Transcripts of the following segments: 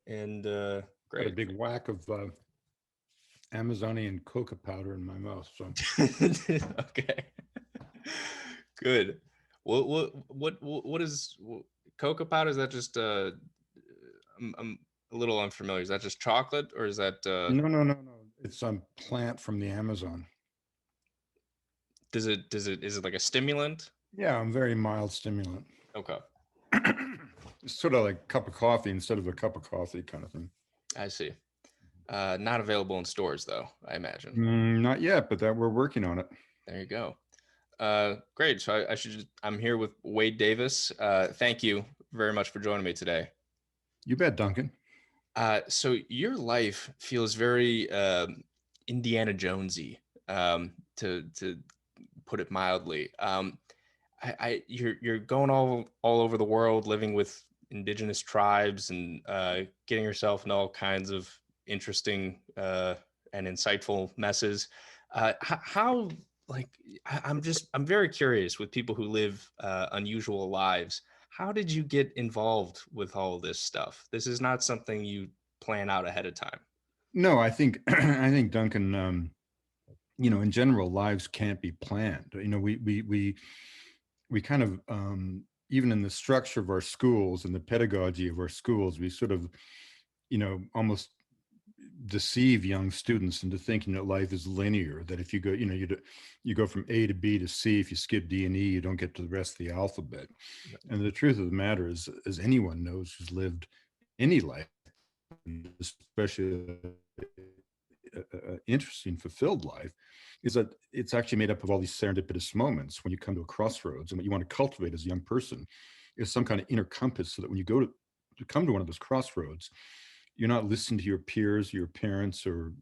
And Got a great. big whack of Amazonian coca powder in my mouth. So Okay. Good. What is cocoa powder? Is that just I'm a little unfamiliar. Is that just chocolate or is that no. It's some plant from the Amazon. does it is it like a stimulant? Yeah, I'm very mild stimulant. Okay. It's sort of like a cup of coffee instead of a cup of coffee kind of thing. I see. Not available in stores though, I imagine. Not yet, but that we're working on it. There you go. Great. So I should I'm here with Wade Davis. Thank you very much for joining me today. You bet, Duncan. So your life feels very Indiana Jonesy, to put it mildly. You're going all over the world, living with indigenous tribes, and getting yourself in all kinds of interesting and insightful messes. How like I'm very curious with people who live unusual lives. How did you get involved with all this stuff? This is not something you plan out ahead of time. No, I think I think Duncan. In general, lives can't be planned. We kind of even in the structure of our schools and the pedagogy of our schools, we sort of almost deceive young students into thinking that life is linear. That if you go, you go from A to B to C. If you skip D and E, you don't get to the rest of the alphabet. And the truth of the matter is, as anyone knows who's lived any life, especially interesting, fulfilled life, is that it's actually made up of all these serendipitous moments when you come to a crossroads. And what you want to cultivate as a young person is some kind of inner compass, so that when you go to come to one of those crossroads, you're not listening to your peers, your parents, or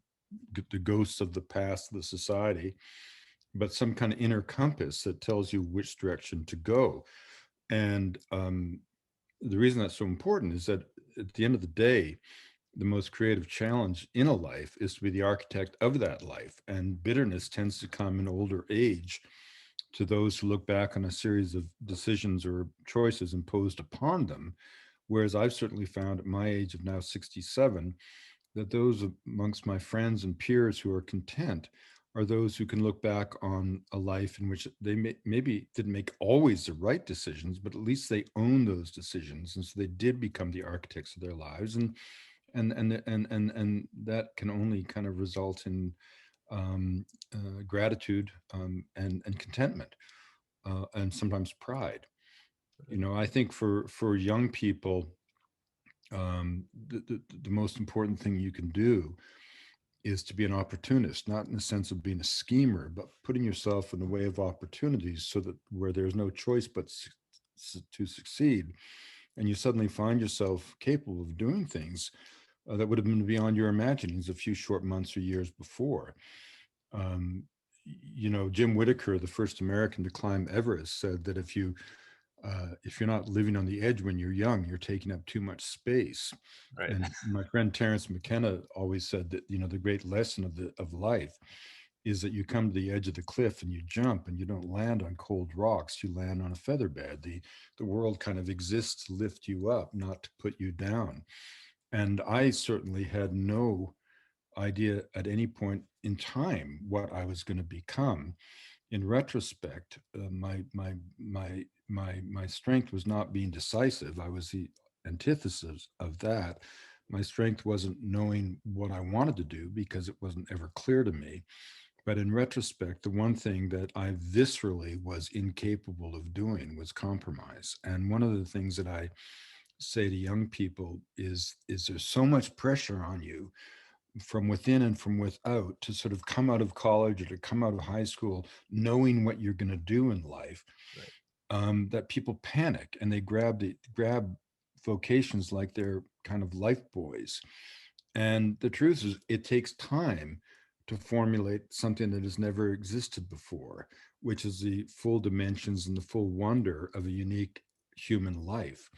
the ghosts of the past, the society, but some kind of inner compass that tells you which direction to go. And the reason that's so important is that at the end of the day, the most creative challenge in a life is to be the architect of that life. And bitterness tends to come in older age to those who look back on a series of decisions or choices imposed upon them. Whereas I've certainly found at my age of now 67 that those amongst my friends and peers who are content are those who can look back on a life in which they maybe didn't make always the right decisions, but at least they own those decisions, and so they did become the architects of their lives. And that can only kind of result in gratitude, and contentment, and sometimes pride. I think for young people, the most important thing you can do is to be an opportunist, not in the sense of being a schemer, but putting yourself in the way of opportunities, so that where there's no choice but to succeed, and you suddenly find yourself capable of doing things that would have been beyond your imaginings a few short months or years before. Um, Jim Whittaker, the first American to climb Everest, said that if you're not living on the edge when you're young, you're taking up too much space. Right. And my friend Terence McKenna always said that the great lesson of life is that you come to the edge of the cliff and you jump, and you don't land on cold rocks. You land on a feather bed. The world kind of exists to lift you up, not to put you down. And I certainly had no idea at any point in time what I was going to become. In retrospect, my strength was not being decisive. I was the antithesis of that. My strength wasn't knowing what I wanted to do, because it wasn't ever clear to me. But in retrospect, the one thing that I viscerally was incapable of doing was compromise. And one of the things that I say to young people is there's so much pressure on you from within and from without to sort of come out of college or to come out of high school knowing what you're going to do in life, Right. that people panic and they grab vocations like they're kind of life buoys. And the truth is, it takes time to formulate something that has never existed before, which is the full dimensions and the full wonder of a unique human life.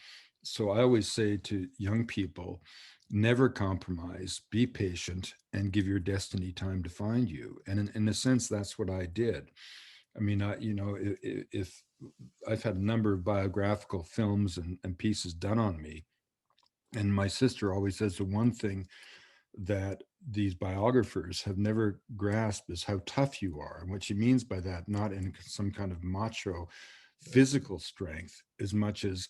So I always say to young people, never compromise, be patient, and give your destiny time to find you. And in a sense, that's what I did. I mean, if I've had a number of biographical films and pieces done on me, And my sister always says the one thing that these biographers have never grasped is how tough you are. And what she means by that, not in some kind of macho physical strength, as much as,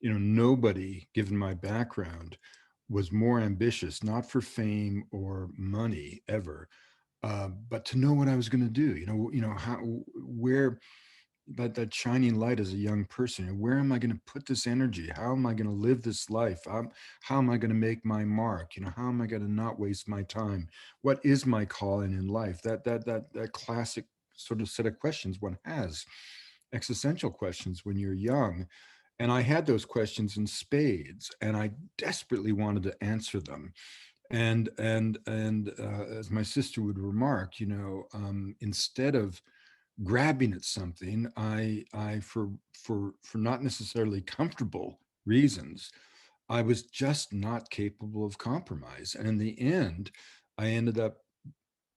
nobody, given my background, was more ambitious, not for fame or money ever, but to know what I was going to do. How, where, that shining light as a young person. Where am I going to put this energy? How am I going to live this life? How am I going to make my mark? How am I going to not waste my time? What is my calling in life? That classic sort of set of questions one has, existential questions when you're young. And I had those questions in spades, and I desperately wanted to answer them. And as my sister would remark, instead of grabbing at something, I for not necessarily comfortable reasons, I was just not capable of compromise. And in the end, I ended up,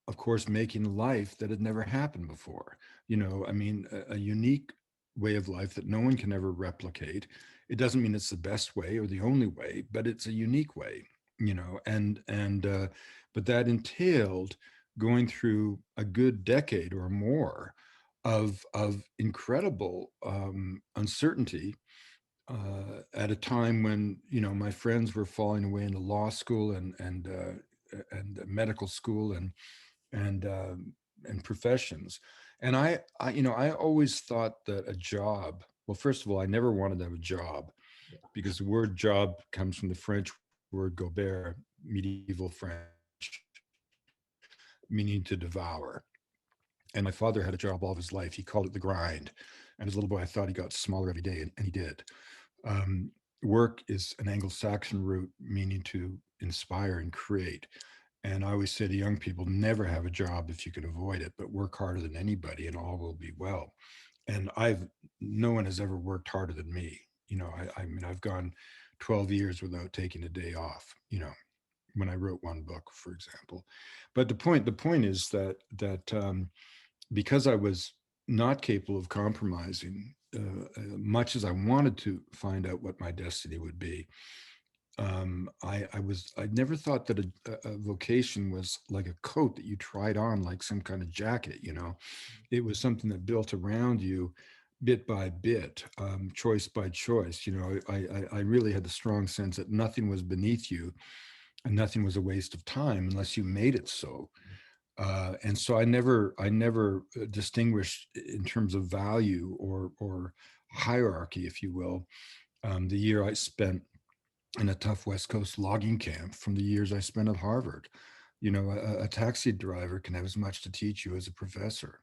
of course, making a life that had never happened before. I mean, a unique way of life that no one can ever replicate. It doesn't mean it's the best way or the only way, but it's a unique way. But that entailed going through a good decade or more of incredible uncertainty, at a time when my friends were falling away into law school and medical school and and professions. And I always thought that a job. Well, first of all, I never wanted to have a job, because the word job comes from the French word gobert, medieval French, meaning to devour. And my father had a job all of his life. He called it the grind. And as a little boy, I thought he got smaller every day, and he did. Work is an Anglo-Saxon root meaning to inspire and create. And I always say to young people, never have a job if you can avoid it, but work harder than anybody and all will be well. And no one has ever worked harder than me. I mean, I've gone 12 years without taking a day off, when I wrote one book, for example. But the point is that because I was not capable of compromising, much as I wanted to find out what my destiny would be, I never thought that a vocation was like a coat that you tried on like some kind of jacket. It was something that built around you bit by bit, choice by choice. I really had the strong sense that nothing was beneath you and nothing was a waste of time unless you made it so. And so I never distinguished in terms of value or hierarchy, if you will. The year I spent in a tough West Coast logging camp from the years I spent at Harvard. A taxi driver can have as much to teach you as a professor.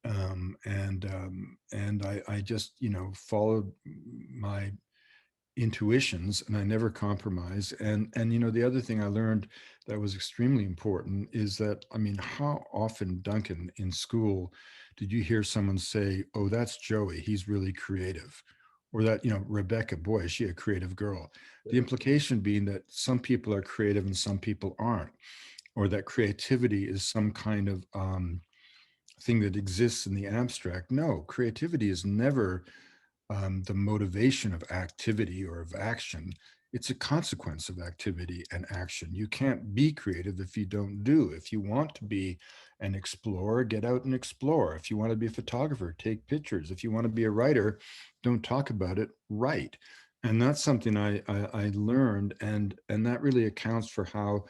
And I just followed my intuitions, and I never compromise. And the other thing I learned that was extremely important is that, I mean, how often, Duncan, in school did you hear someone say, "Oh, that's Joey, he's really creative," or that, "Rebecca, boy, is she a creative girl." The implication being that some people are creative and some people aren't, or that creativity is some kind of thing that exists in the abstract. No, creativity is never the motivation of activity or of action. It's a consequence of activity and action. You can't be creative if you don't do. If you want to be an explorer, get out and explore. If you want to be a photographer, take pictures. If you want to be a writer, don't talk about it, write. And that's something I learned, and that really accounts for how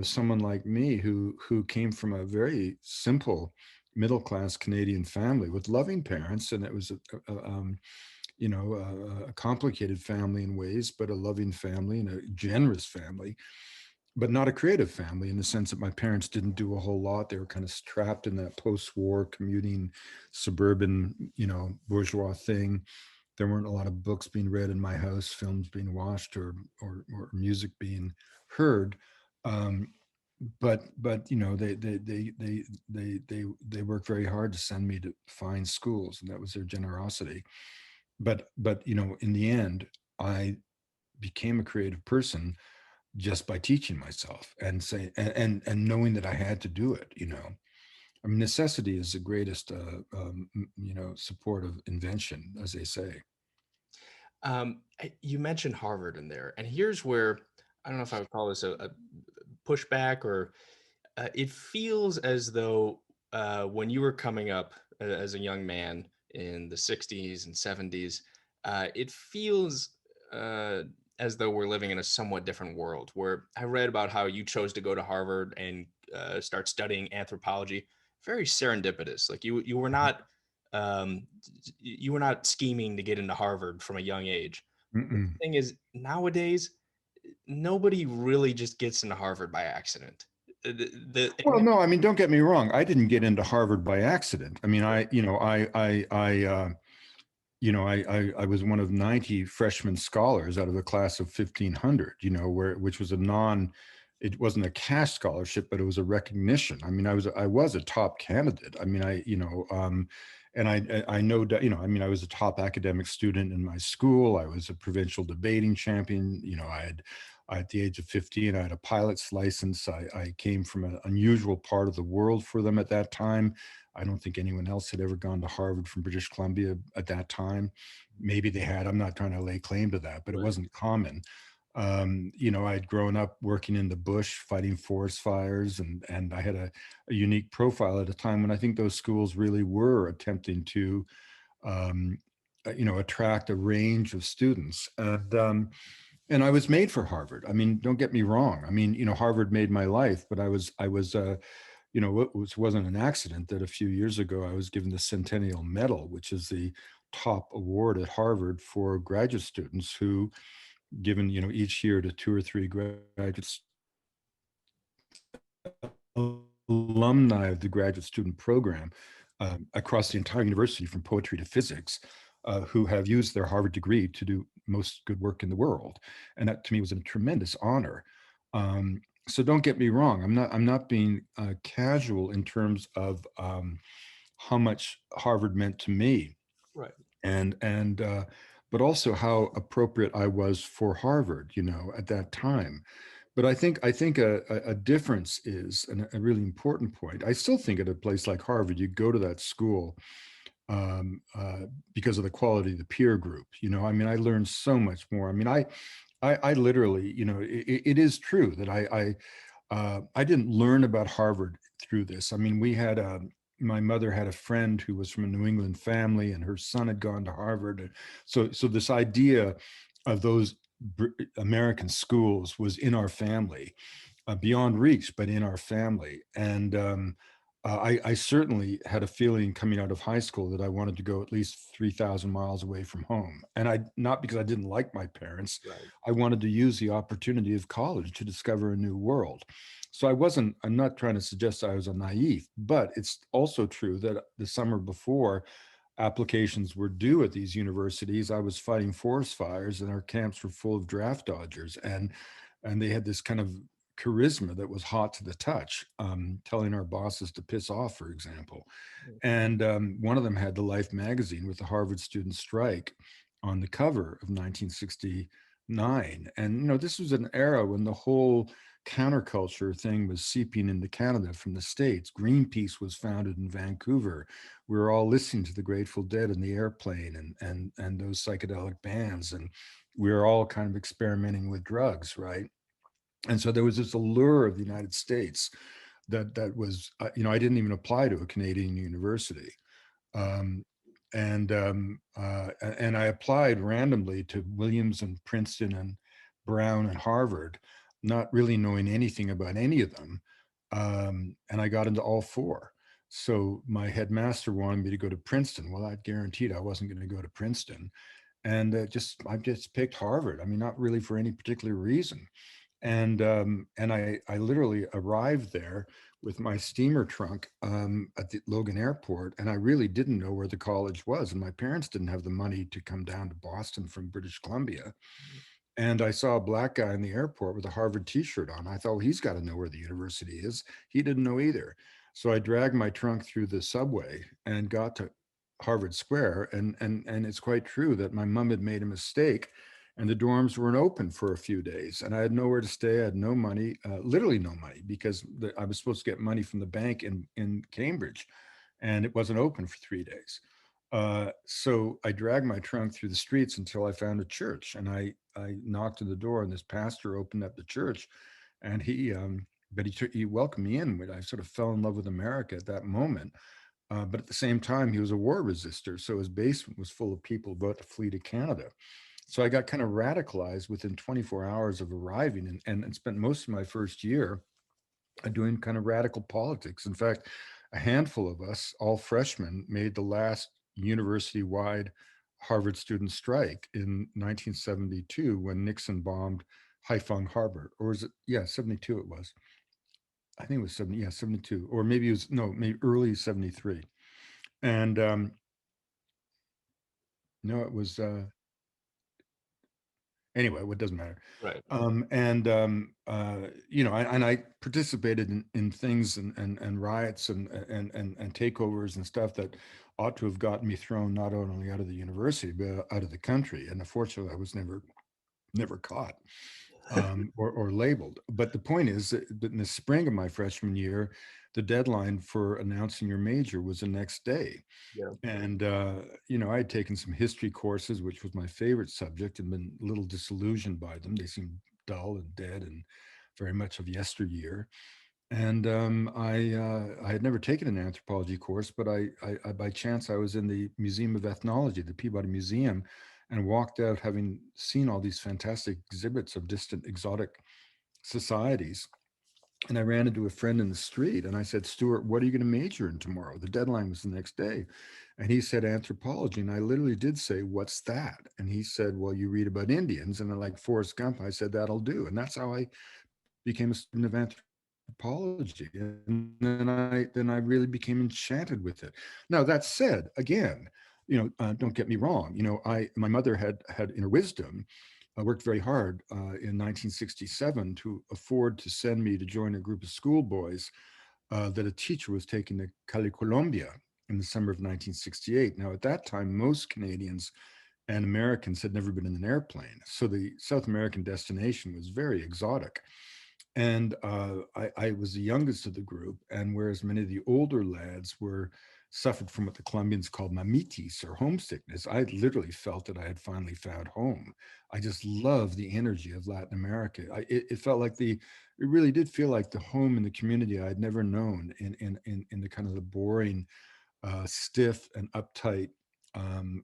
someone like me who came from a very simple middle class Canadian family with loving parents, and it was a complicated family in ways, but a loving family and a generous family, but not a creative family in the sense that my parents didn't do a whole lot. They were kind of trapped in that post-war commuting suburban, bourgeois thing. There weren't a lot of books being read in my house, films being watched, or music being heard. Um, but they worked very hard to send me to fine schools, and that was their generosity. But in the end, I became a creative person just by teaching myself and say and knowing that I had to do it. I mean, necessity is the greatest support of invention, as they say. You mentioned Harvard in there, and here's where I don't know if I would call this a pushback, or it feels as though when you were coming up as a young man in the 60s and 70s, it feels uh, as though we're living in a somewhat different world. Where I read about how you chose to go to Harvard and start studying anthropology, very serendipitous. Like you were not um, you were not scheming to get into Harvard from a young age. But Mm-mm. the thing is, nowadays, nobody really just gets into Harvard by accident. Well, And no, I mean, don't get me wrong. I didn't get into Harvard by accident. I mean, I was one of 90 freshman scholars out of a class of 1,500, which was it wasn't a cash scholarship, but it was a recognition. I mean, I was a top candidate. I mean, and I know that, I mean, I was a top academic student in my school. I was a provincial debating champion. At the age of 15, I had a pilot's license. I came from an unusual part of the world for them at that time. I don't think anyone else had ever gone to Harvard from British Columbia at that time. Maybe they had. I'm not trying to lay claim to that, but it right, wasn't common. I'd grown up working in the bush, fighting forest fires, and I had a unique profile at a time when I think those schools really were attempting to, um, attract a range of students. And I was made for Harvard. I mean, don't get me wrong. I mean, Harvard made my life, but it wasn't an accident that a few years ago I was given the Centennial Medal, which is the top award at Harvard for graduate students who, given each year to two or three graduate alumni of the graduate student program across the entire university, from poetry to physics, who have used their Harvard degree to do most good work in the world, and that to me was a tremendous honor. So don't get me wrong. I'm not being casual in terms of how much Harvard meant to me, right, and but also how appropriate I was for Harvard, at that time. But I think a difference is, and a really important point. I still think at a place like Harvard, you go to that school um, uh, because of the quality of the peer group. I mean, I learned so much more. I mean, I literally, it is true that I didn't learn about Harvard through this. I mean, my mother had a friend who was from a New England family, and her son had gone to Harvard. So this idea of those American schools was in our family, beyond reach, but in our family. And I certainly had a feeling coming out of high school that I wanted to go at least 3,000 miles away from home. And not because I didn't like my parents, right. I wanted to use the opportunity of college to discover a new world. So I'm not trying to suggest I was a naive, but it's also true that the summer before applications were due at these universities, I was fighting forest fires, and our camps were full of draft dodgers. And they had this kind of charisma that was hot to the touch, telling our bosses to piss off, for example. And one of them had the Life magazine with the Harvard student strike on the cover of 1969. And, this was an era when the whole counterculture thing was seeping into Canada from the States. Greenpeace was founded in Vancouver. We were all listening to the Grateful Dead in the airplane, and those psychedelic bands. And we were all kind of experimenting with drugs, right? And so there was this allure of the United States that was, I didn't even apply to a Canadian university. Um, and I applied randomly to Williams and Princeton and Brown and Harvard, not really knowing anything about any of them. And I got into all four. So my headmaster wanted me to go to Princeton. Well, I guaranteed I wasn't going to go to Princeton, and I just picked Harvard. I mean, not really for any particular reason. And I literally arrived there with my steamer trunk at the Logan Airport, and I really didn't know where the college was, and my parents didn't have the money to come down to Boston from British Columbia. And I saw a black guy in the airport with a Harvard T-shirt on. I thought, well, he's got to know where the university is. He didn't know either. So I dragged my trunk through the subway and got to Harvard Square. And it's quite true that my mom had made a mistake, and the dorms weren't open for a few days, and I had nowhere to stay. I had no money, literally no money, because I was supposed to get money from the bank in Cambridge, and it wasn't open for 3 days. So I dragged my trunk through the streets until I found a church, and I knocked on the door, and this pastor opened up the church, and he welcomed me in. I sort of fell in love with America at that moment. But at the same time, he was a war resistor, so his basement was full of people about to flee to Canada. So I got kind of radicalized within 24 hours of arriving, and spent most of my first year doing kind of radical politics. In fact, a handful of us, all freshmen, made the last university wide Harvard student strike in 1972 when Nixon bombed Haiphong Harbor. Or was it? Yeah, 72 it was. I think it was 70, yeah, 72. Or maybe it was, no, maybe early 73. And no, it was, anyway, what doesn't matter. Right. I participated in things and riots and takeovers and stuff that ought to have gotten me thrown not only out of the university but out of the country. And unfortunately, I was never caught, or labeled. But the point is that in the spring of my freshman year, the deadline for announcing your major was the next day. Yeah. And, I had taken some history courses, which was my favorite subject, and been a little disillusioned by them. They seemed dull and dead and very much of yesteryear. And I had never taken an anthropology course, but I by chance, I was in the Museum of Ethnology, the Peabody Museum, and walked out having seen all these fantastic exhibits of distant exotic societies. And I ran into a friend in the street and I said, Stuart, what are you going to major in tomorrow? The deadline was the next day. And he said, anthropology. And I literally did say, what's that? And he said, well, you read about Indians. And I, like Forrest Gump, I said, that'll do. And that's how I became a student of anthropology. And then I really became enchanted with it. Now, that said, again, don't get me wrong. My mother had in her wisdom worked very hard in 1967 to afford to send me to join a group of schoolboys that a teacher was taking to Cali, Colombia in the summer of 1968. Now, at that time, most Canadians and Americans had never been in an airplane. So the South American destination was very exotic. And I was the youngest of the group. And whereas many of the older lads were suffered from what the Colombians called mamitis, or homesickness, I literally felt that I had finally found home. I just love the energy of Latin America. It felt like it really did feel like the home and the community I had never known in the kind of the boring, stiff and uptight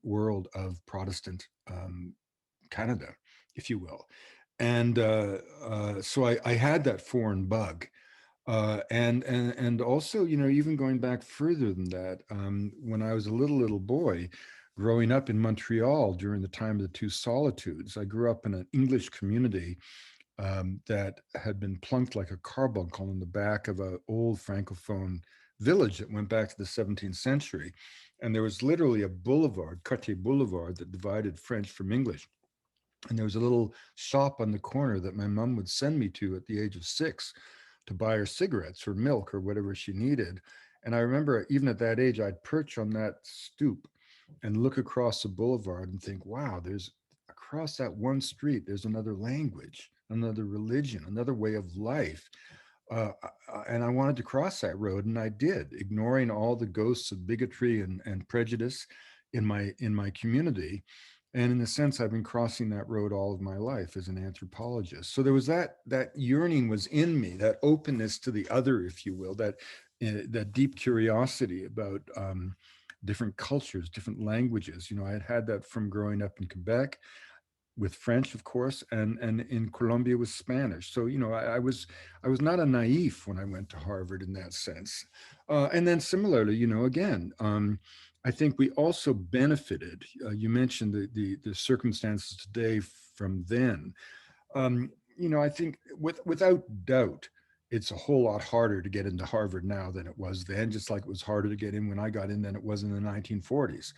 world of Protestant Canada, if you will. And so I had that foreign bug. And also, even going back further than that, when I was a little boy, growing up in Montreal during the time of the Two Solitudes, I grew up in an English community that had been plunked like a carbuncle in the back of an old Francophone village that went back to the 17th century. And there was literally a boulevard, Cartier Boulevard, that divided French from English. And there was a little shop on the corner that my mom would send me to at the age of 6 to buy her cigarettes or milk or whatever she needed. And I remember even at that age, I'd perch on that stoop and look across the boulevard and think, wow, there's across that one street, there's another language, another religion, another way of life. And I wanted to cross that road, and I did, ignoring all the ghosts of bigotry and prejudice in my community. And in a sense, I've been crossing that road all of my life as an anthropologist. So there was that yearning was in me, that openness to the other, if you will, that deep curiosity about different cultures, different languages. I had that from growing up in Quebec with French, of course, and in Colombia with Spanish. So I was not a naive when I went to Harvard in that sense. And then similarly, again, I think we also benefited. You mentioned the circumstances today from then. I think without doubt, it's a whole lot harder to get into Harvard now than it was then, just like it was harder to get in when I got in than it was in the 1940s.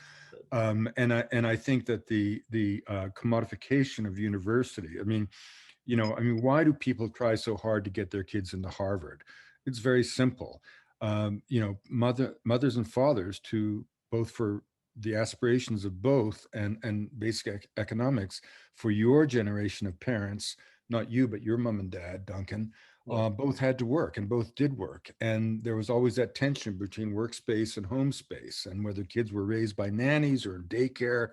And I think that the commodification of university. Why do people try so hard to get their kids into Harvard? It's very simple. Mothers and fathers, to both for the aspirations of both and basic economics for your generation of parents not you, but your mom and dad, Duncan, Yeah. both had to work and both did work. And there was always that tension between workspace and home space, and whether kids were raised by nannies or in daycare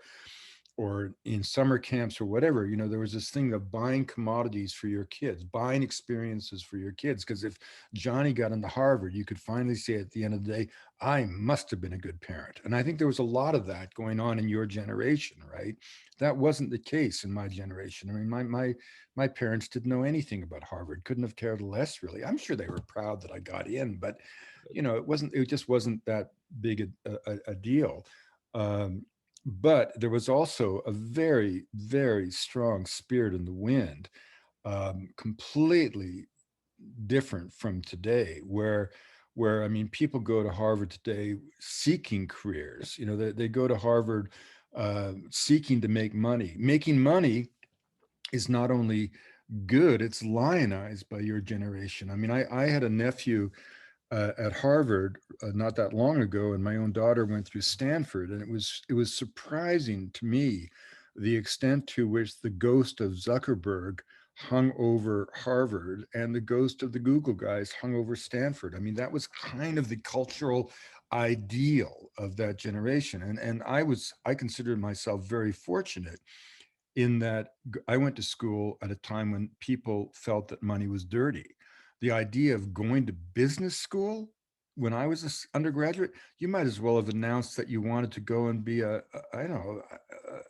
or in summer camps or whatever, there was this thing of buying commodities for your kids, buying experiences for your kids. Because if Johnny got into Harvard, you could finally say at the end of the day, I must have been a good parent. And I think there was a lot of that going on in your generation, right? That wasn't the case in my generation. I mean, my parents didn't know anything about Harvard, couldn't have cared less, really. I'm sure they were proud that I got in, but it just wasn't that big a deal. Um, but there was also a very, very strong spirit in the wind, completely different from today, where I mean, people go to Harvard today seeking careers. They go to Harvard seeking to make money. Making money is not only good, it's lionized by your generation. I mean, I had a nephew at Harvard not that long ago, and my own daughter went through Stanford, and it was surprising to me the extent to which the ghost of Zuckerberg hung over Harvard and the ghost of the Google guys hung over Stanford. I mean, that was kind of the cultural ideal of that generation, and I considered myself very fortunate in that I went to school at a time when people felt that money was dirty. The idea of going to business school when I was an undergraduate, you might as well have announced that you wanted to go and be I don't know,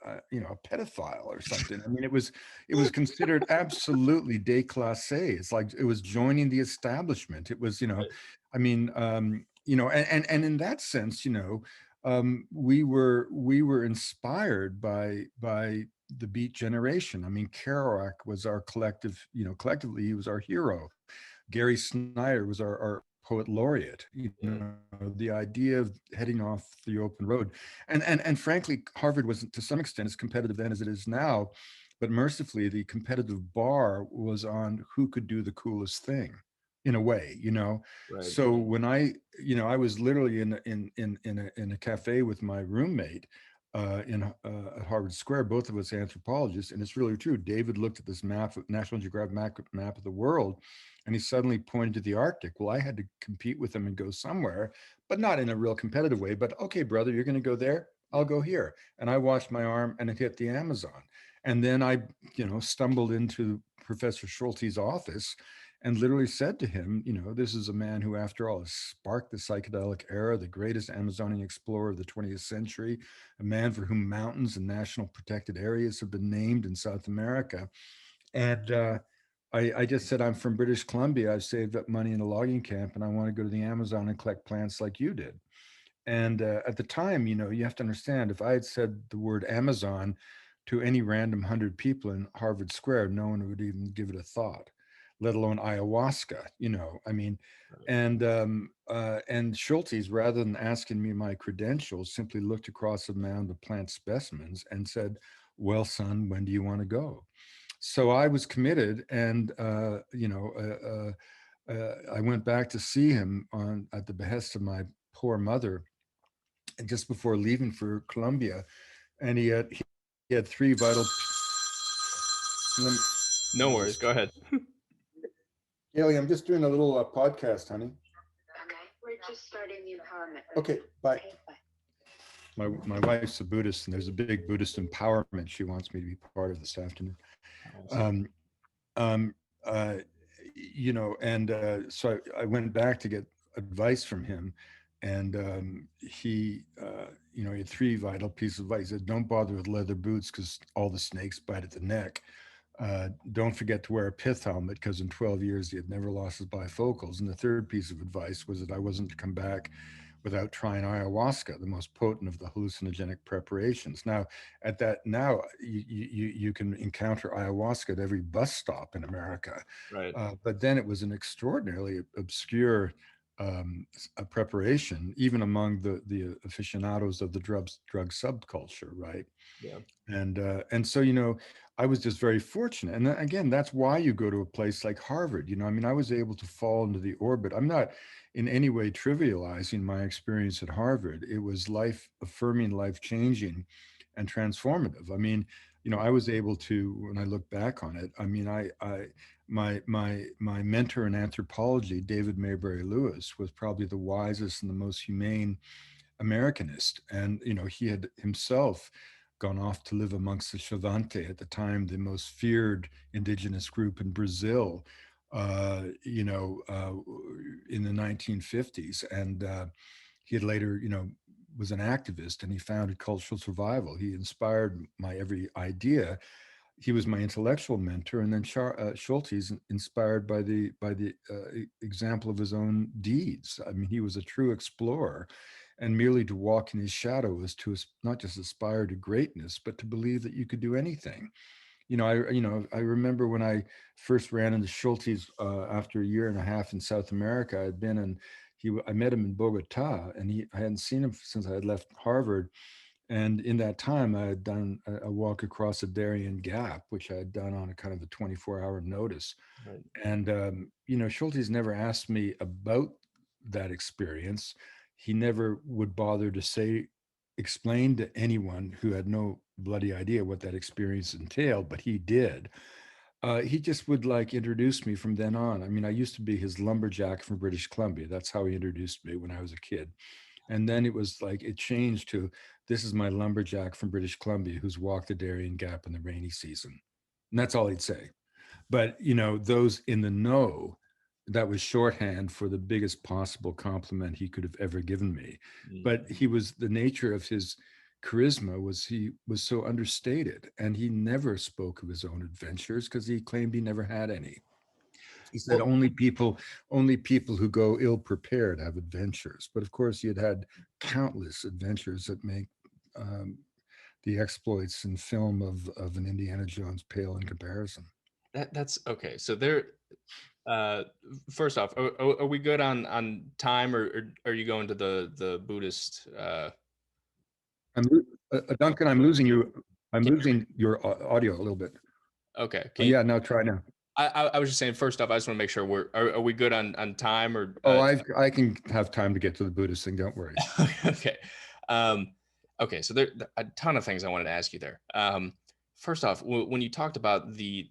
a pedophile or something. I mean, it was considered absolutely déclassé. It's like it was joining the establishment. It was, Right. I mean, and in that sense, we were inspired by the Beat Generation. I mean, Kerouac was our collective, collectively, he was our hero. Gary Snyder was our poet laureate. Yeah. The idea of heading off the open road, and frankly, Harvard was to some extent as competitive then as it is now, but mercifully, the competitive bar was on who could do the coolest thing, in a way. Right. So when I was literally in a cafe with my roommate at Harvard Square, both of us anthropologists, and it's really true. David looked at this map, National Geographic map of the world, and he suddenly pointed to the Arctic. Well, I had to compete with him and go somewhere, but not in a real competitive way. But okay, brother, you're going to go there. I'll go here. And I washed my arm and it hit the Amazon. And then I, stumbled into Professor Schulte's office and literally said to him, this is a man who, after all, has sparked the psychedelic era, the greatest Amazonian explorer of the 20th century, a man for whom mountains and national protected areas have been named in South America. And I just said, I'm from British Columbia. I've saved up money in a logging camp and I want to go to the Amazon and collect plants like you did. And at the time, you have to understand, if I had said the word Amazon to any random 100 people in Harvard Square, no one would even give it a thought, let alone ayahuasca. I mean, and Schultes, rather than asking me my credentials, simply looked across a mound of plant specimens and said, "Well, son, when do you want to go?" So I was committed, and I went back to see him at the behest of my poor mother, and just before leaving for Colombia, and he had three vital. No Let me worries. just. Go ahead. Haley, I'm just doing a little podcast, honey. Okay, we're just starting the empowerment. Okay, bye. Okay, bye. My wife's a Buddhist, and there's a big Buddhist empowerment she wants me to be part of this afternoon. Awesome. Um, um, uh, and so I went back to get advice from him, and he had three vital pieces of advice. He said, "Don't bother with leather boots because all the snakes bite at the neck. Don't forget to wear a pith helmet because in 12 years he had never lost his bifocals." And the third piece of advice was that I wasn't to come back without trying ayahuasca, the most potent of the hallucinogenic preparations. Now you can encounter ayahuasca at every bus stop in America, Right. but then it was an extraordinarily obscure a preparation, even among the aficionados of the drug subculture, right? Yeah. And so I was just very fortunate, and again, that's why you go to a place like Harvard. I mean, I was able to fall into the orbit. I'm not in any way trivializing my experience at Harvard. It was life affirming, life changing, and transformative. I mean, I was able to, when I look back on it, I mean, my mentor in anthropology, David Maybury Lewis, was probably the wisest and the most humane Americanist. And, he had himself gone off to live amongst the Xavante, at the time, the most feared indigenous group in Brazil, in the 1950s. And he had later, was an activist, and he founded Cultural Survival. He inspired my every idea. He was my intellectual mentor, and then Schultes, inspired by the example of his own deeds. I mean, he was a true explorer, and merely to walk in his shadow was to not just aspire to greatness, but to believe that you could do anything. I remember when I first ran into Schultes after a year and a half in South America. I'd been in I met him in Bogota, and I hadn't seen him since I had left Harvard. And in that time, I had done a walk across a Darien Gap, which I had done on a kind of a 24-hour notice. Right. And, Schultes never asked me about that experience. He never would bother to explain to anyone who had no bloody idea what that experience entailed, but he did. He just would like introduce me from then on. I mean, I used to be his lumberjack from British Columbia. That's how he introduced me when I was a kid. And then it was like it changed to, this is my lumberjack from British Columbia who's walked the Darien Gap in the rainy season. And that's all he'd say. But, those in the know, that was shorthand for the biggest possible compliment he could have ever given me. But the nature of his charisma was he was so understated, and he never spoke of his own adventures because he claimed he never had any. He said Well, only people who go ill prepared have adventures. But of course, he had had countless adventures that make the exploits in film of an Indiana Jones pale in comparison. that's okay. So there, uh, first off, are we good on time, or are you going to the Buddhist? Duncan, I'm losing you. I'm Can losing your audio a little bit. Okay. Oh, yeah, now try now. I was just saying, first off, I just want to make sure are we good on time, or Oh, I can have time to get to the Buddhist thing. Don't worry. okay. Okay, so there a ton of things I wanted to ask you there. First off, when you talked about the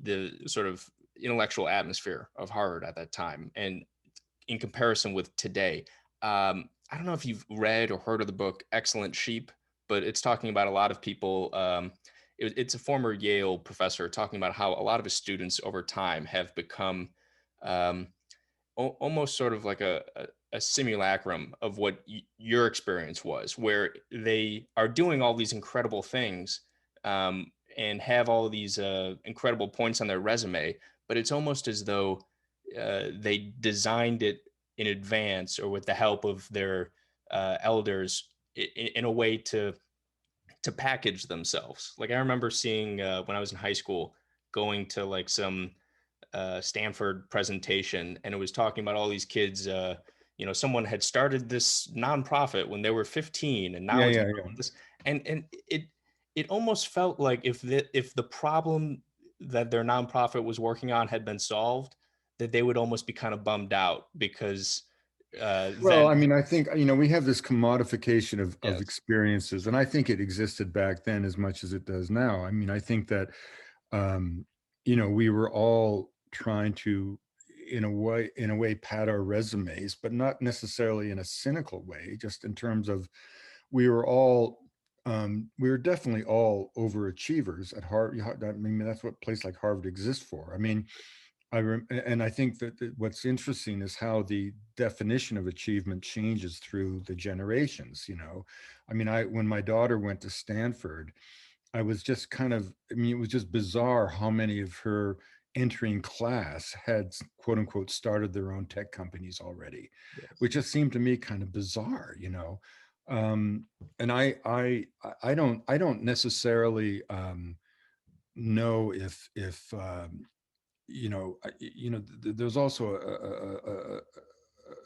sort of intellectual atmosphere of Harvard at that time, and in comparison with today, I don't know if you've read or heard of the book Excellent Sheep, but it's talking about a lot of people. It's a former Yale professor talking about how a lot of his students over time have become um, almost sort of like a simulacrum of what your experience was, where they are doing all these incredible things, and have all these incredible points on their resume, but it's almost as though they designed it in advance or with the help of their elders in a way to package themselves. Like I remember seeing when I was in high school, going to like some Stanford presentation, and it was talking about all these kids. Someone had started this nonprofit when they were 15, and now Yeah, it's yeah, yeah. this. And it almost felt like if the problem that their nonprofit was working on had been solved, that they would almost be kind of bummed out because Well, then I mean, I think, we have this commodification of yes, experiences, and I think it existed back then as much as it does now. I mean, I think that, um, we were all trying to, in a way, pad our resumes, but not necessarily in a cynical way, just in terms of we were definitely all overachievers at Harvard. I mean, that's what a place like Harvard exists for. I mean, and I think that what's interesting is how the definition of achievement changes through the generations. I mean, when my daughter went to Stanford, I was just I mean, it was just bizarre how many of her entering class had quote unquote started their own tech companies already, yes. which just seemed to me kind of bizarre. Um, and I don't necessarily know if there's also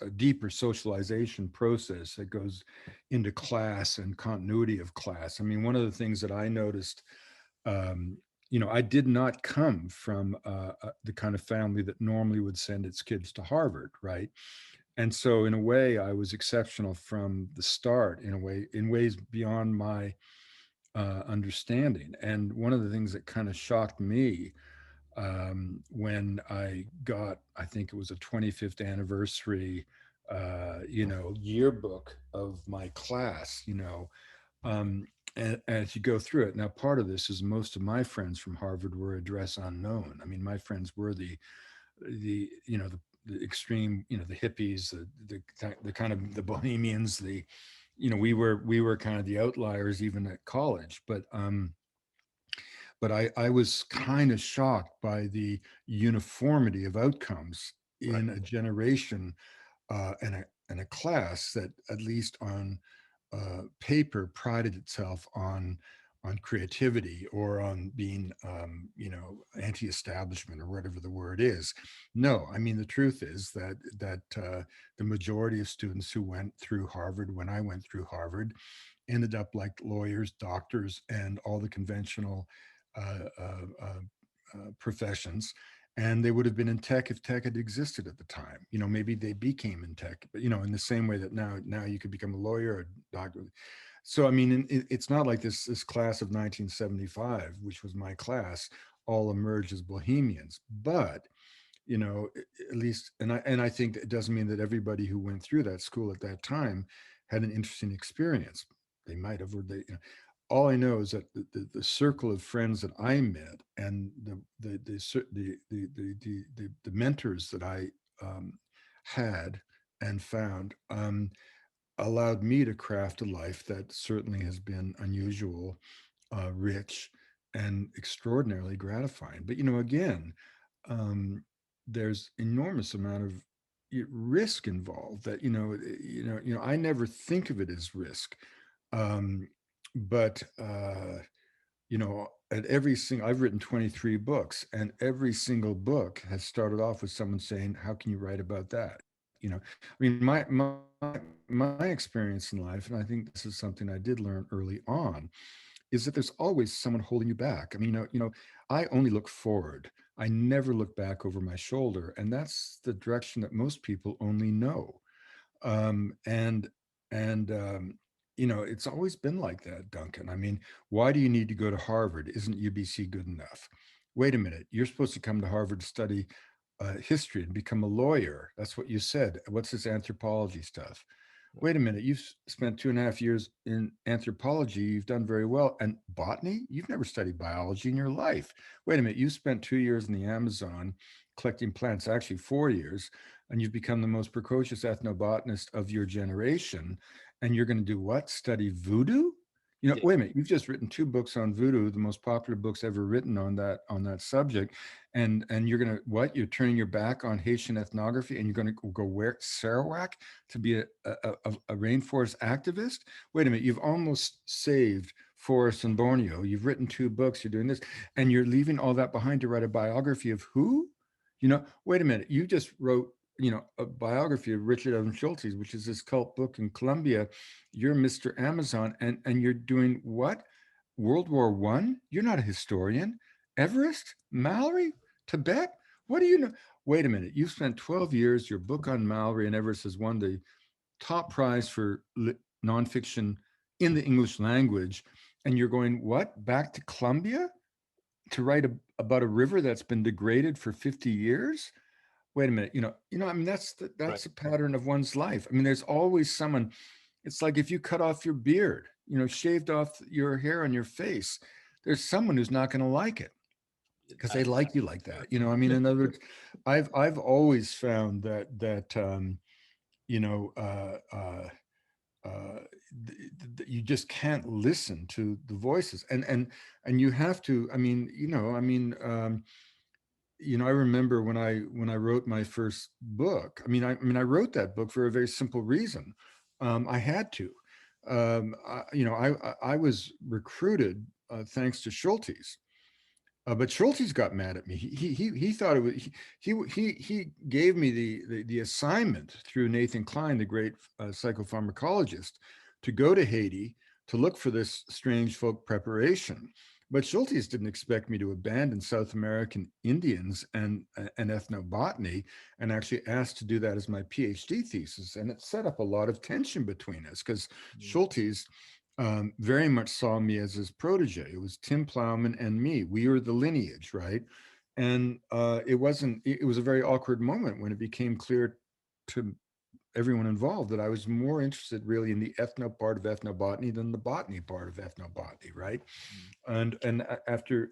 a deeper socialization process that goes into class and continuity of class. I mean, one of the things that I noticed, I did not come from the kind of family that normally would send its kids to Harvard, right? And so, in a way, I was exceptional from the start. In ways beyond my understanding. And one of the things that kind of shocked me when I got, I think it was a 25th anniversary, yearbook of my class, and as you go through it. Now, part of this is most of my friends from Harvard were address unknown. I mean, my friends were the extreme, the hippies, the kind of the bohemians, we were kind of the outliers even at college. But I was kind of shocked by the uniformity of outcomes Right. in a generation, and a class that, at least on paper, prided itself on creativity, or on being, anti-establishment, or whatever the word is. No, I mean, the truth is that the majority of students who went through Harvard, when I went through Harvard, ended up like lawyers, doctors, and all the conventional uh, uh, professions. And they would have been in tech if tech had existed at the time. Maybe they became in tech, but in the same way that now you could become a lawyer or a doctor. So I mean, it's not like this class of 1975, which was my class, all emerged as bohemians. But at least, and I think it doesn't mean that everybody who went through that school at that time had an interesting experience. They might have, or all I know is that the circle of friends that I met, and the mentors that I had and found, allowed me to craft a life that certainly has been unusual, rich, and extraordinarily gratifying. But again, um, there's enormous amount of risk involved. That I never think of it as risk, um, but at every single, I've written 23 books, and every single book has started off with someone saying, "How can you write about that?" I mean, my experience in life, and I think this is something I did learn early on, is that there's always someone holding you back. I mean, I only look forward. I never look back over my shoulder, and that's the direction that most people only know. And it's always been like that, Duncan. I mean, why do you need to go to Harvard? Isn't UBC good enough? Wait a minute, you're supposed to come to Harvard to study history and become a lawyer. That's what you said. What's this anthropology stuff? Wait a minute, you've spent 2.5 years in anthropology, you've done very well. And botany? You've never studied biology in your life. Wait a minute, you spent 2 years in the Amazon collecting plants, actually 4 years, and you've become the most precocious ethnobotanist of your generation. And you're going to do what? Study voodoo? Yeah. Wait a minute, you've just written 2 books on voodoo, the most popular books ever written on that subject. And you're going to what? You're turning your back on Haitian ethnography, and you're going to go where? Sarawak to be a rainforest activist? Wait a minute, you've almost saved forests in Borneo. You've written 2 books, you're doing this, and you're leaving all that behind to write a biography of who? Wait a minute, you just wrote a biography of Richard Evans Schultes, which is this cult book in Colombia. You're Mr. Amazon, and you're doing what? World War One? You're not a historian. Everest? Mallory? Tibet? What do you know? Wait a minute. You spent 12 years. Your book on Mallory and Everest has won the top prize for nonfiction in the English language. And you're going, what? Back to Colombia to write about a river that's been degraded for 50 years? Wait a minute. I mean, Right. that's a pattern of one's life. I mean, there's always someone. It's like if you cut off your beard, shaved off your hair on your face, there's someone who's not going to like it because I, they like you like that. I mean, in other words, I've always found that you know uh, you just can't listen to the voices, and you have to. I mean, I remember when I wrote my first book. I wrote that book for a very simple reason. I had to. I was recruited thanks to Schultes. But Schultes got mad at me. He thought it was he gave me the assignment through Nathan Klein, the great psychopharmacologist, to go to Haiti to look for this strange folk preparation. But Schultes didn't expect me to abandon South American Indians and ethnobotany, and actually asked to do that as my PhD thesis. And it set up a lot of tension between us because Schultes very much saw me as his protege. It was Tim Plowman and me. We were the lineage, right? And it wasn't. It was a very awkward moment when it became clear to everyone involved that I was more interested really in the ethno part of ethnobotany than the botany part of ethnobotany, right? And after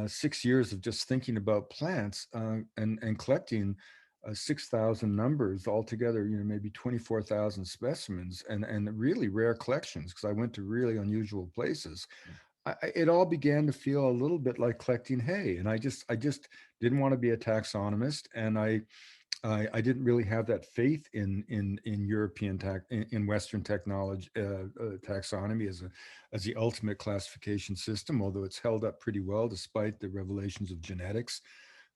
6 years of just thinking about plants and collecting 6,000 numbers altogether, maybe 24,000 specimens and really rare collections because I went to really unusual places. It all began to feel a little bit like collecting hay, and I just didn't want to be a taxonomist, and I didn't really have that faith in European in Western technology taxonomy as the ultimate classification system, although it's held up pretty well despite the revelations of genetics.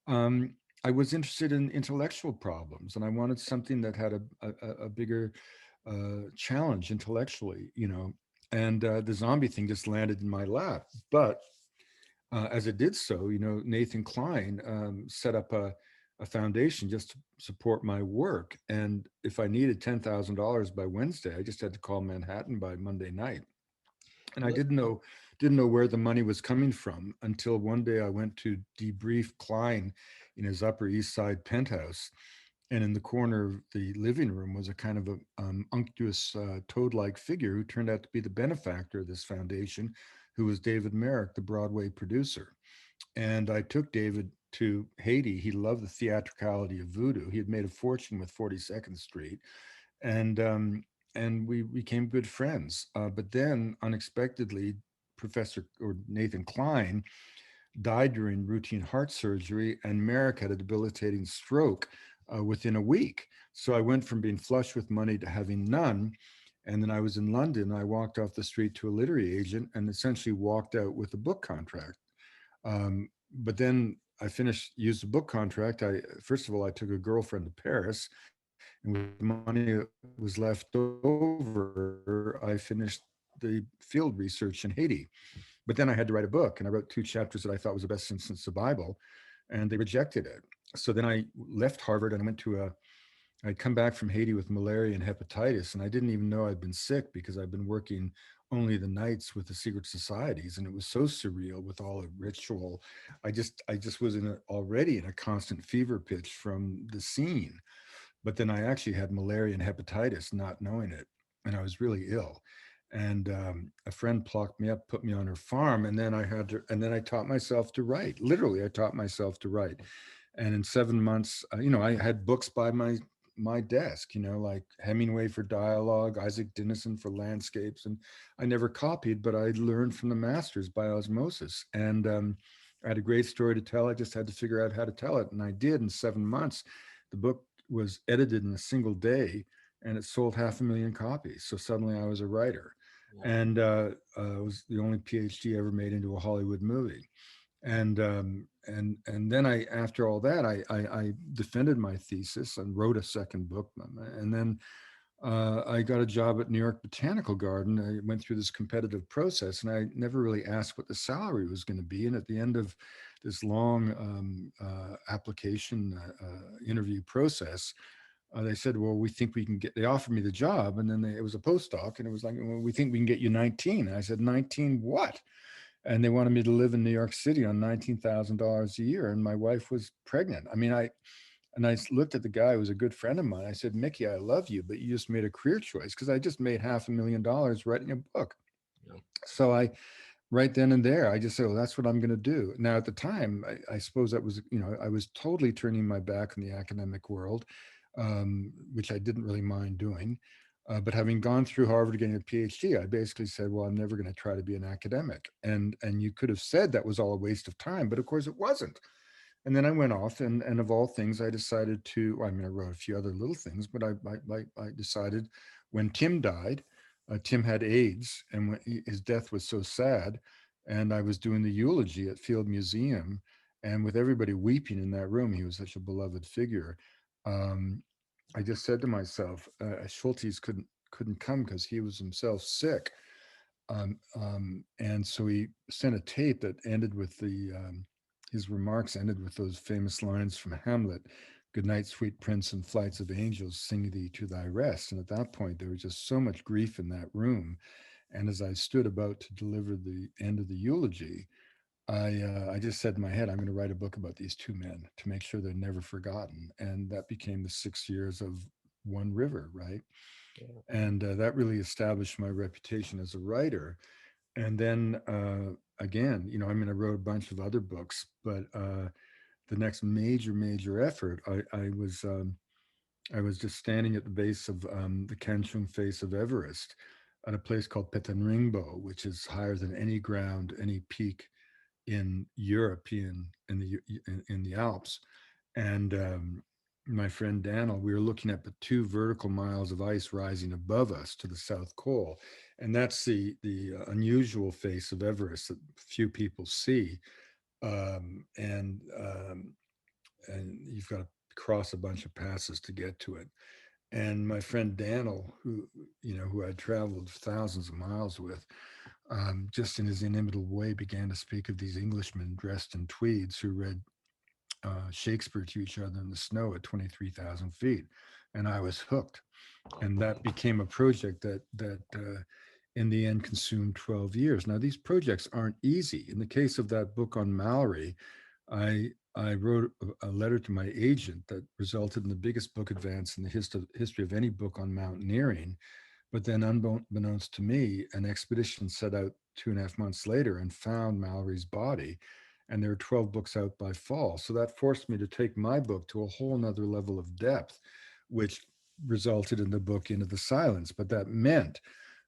Um, I was interested in intellectual problems, and I wanted something that had a bigger challenge intellectually, And the zombie thing just landed in my lap, but as it did so, Nathan Klein set up a foundation just to support my work. And if I needed $10,000 by Wednesday, I just had to call Manhattan by Monday night. And I didn't know where the money was coming from until one day I went to debrief Klein in his Upper East Side penthouse. And in the corner of the living room was a kind of a unctuous toad-like figure who turned out to be the benefactor of this foundation, who was David Merrick, the Broadway producer. And I took David to Haiti. He loved the theatricality of voodoo. He had made a fortune with 42nd Street, and we became good friends. But then, unexpectedly, Professor or Nathan Klein died during routine heart surgery, and Merrick had a debilitating stroke within a week. So I went from being flush with money to having none. And then I was in London. I walked off the street to a literary agent and essentially walked out with a book contract. But then I used the book contract. First of all, I took a girlfriend to Paris, and with the money that was left over, I finished the field research in Haiti. But then I had to write a book, and I wrote 2 chapters that I thought was the best since the Bible, and they rejected it. So then I left Harvard and I went to I'd come back from Haiti with malaria and hepatitis, and I didn't even know I'd been sick because I'd been working only the nights with the secret societies, and it was so surreal with all the ritual. I just was already in a constant fever pitch from the scene, but then I actually had malaria and hepatitis, not knowing it, and I was really ill. And a friend plucked me up, put me on her farm, and then I taught myself to write. Literally, I taught myself to write. And in 7 months, I had books by my desk, like Hemingway for dialogue, Isaac Dinesen for landscapes, and I never copied, but I learned from the masters by osmosis. And I had a great story to tell. I just had to figure out how to tell it, and I did in 7 months. The book was edited in a single day, and it sold 500,000 copies. So suddenly I was a writer, and it was the only PhD ever made into a Hollywood movie. And then after all that, I defended my thesis and wrote a second book, and then I got a job at New York Botanical Garden. I went through this competitive process, and I never really asked what the salary was going to be. And at the end of this long application interview process, they said, "Well, we think we can get." They offered me the job, and then it was a postdoc, and it was like, "Well, we think we can get you 19." And I said, "19 what?" And they wanted me to live in New York City on $19,000 a year, and my wife was pregnant. I looked at the guy who was a good friend of mine. I said, "Mickey, I love you, but you just made a career choice," because I just made $500,000 writing a book. Yeah. So right then and there, I just said, "Well, that's what I'm going to do." Now, at the time, I suppose that was, I was totally turning my back on the academic world, which I didn't really mind doing. But having gone through Harvard getting a PhD, I basically said, "Well, I'm never going to try to be an academic." And you could have said that was all a waste of time, but of course it wasn't. And then I went off, and of all things, I decided to. I mean, I wrote a few other little things, but I decided when Tim died. Tim had AIDS, and his death was so sad, and I was doing the eulogy at Field Museum, and with everybody weeping in that room, he was such a beloved figure. Um, I just said to myself, Schultes couldn't come because he was himself sick, and so he sent a tape that ended with his remarks ended with those famous lines from Hamlet: good night, sweet prince, and flights of angels sing thee to thy rest. And at that point, there was just so much grief in that room. And as I stood about to deliver the end of the eulogy, I just said in my head, I'm going to write a book about these two men to make sure they're never forgotten. And that became the 6 years of One River, right? Yeah. And that really established my reputation as a writer. And then again, you know, I mean, I wrote a bunch of other books, but the next major effort, I was just standing at the base of the Kanchung face of Everest at a place called Petanringbo, which is higher than any ground, any peak in European in the Alps. And my friend Daniel, we were looking at the 2 vertical miles of ice rising above us to the South Pole, and that's the unusual face of Everest that few people see. Um, and um, and you've got to cross a bunch of passes to get to it. And my friend Daniel, who who I'd traveled thousands of miles with, just in his inimitable way, began to speak of these Englishmen dressed in tweeds who read Shakespeare to each other in the snow at 23,000 feet, and I was hooked. And that became a project that in the end consumed 12 years. Now these projects aren't easy. In the case of that book on Mallory, I wrote a letter to my agent that resulted in the biggest book advance in the history of any book on mountaineering. But then, unbeknownst to me, an expedition set out 2.5 months later and found Mallory's body. And there were 12 books out by fall. So that forced me to take my book to a whole nother level of depth, which resulted in the book Into the Silence. But that meant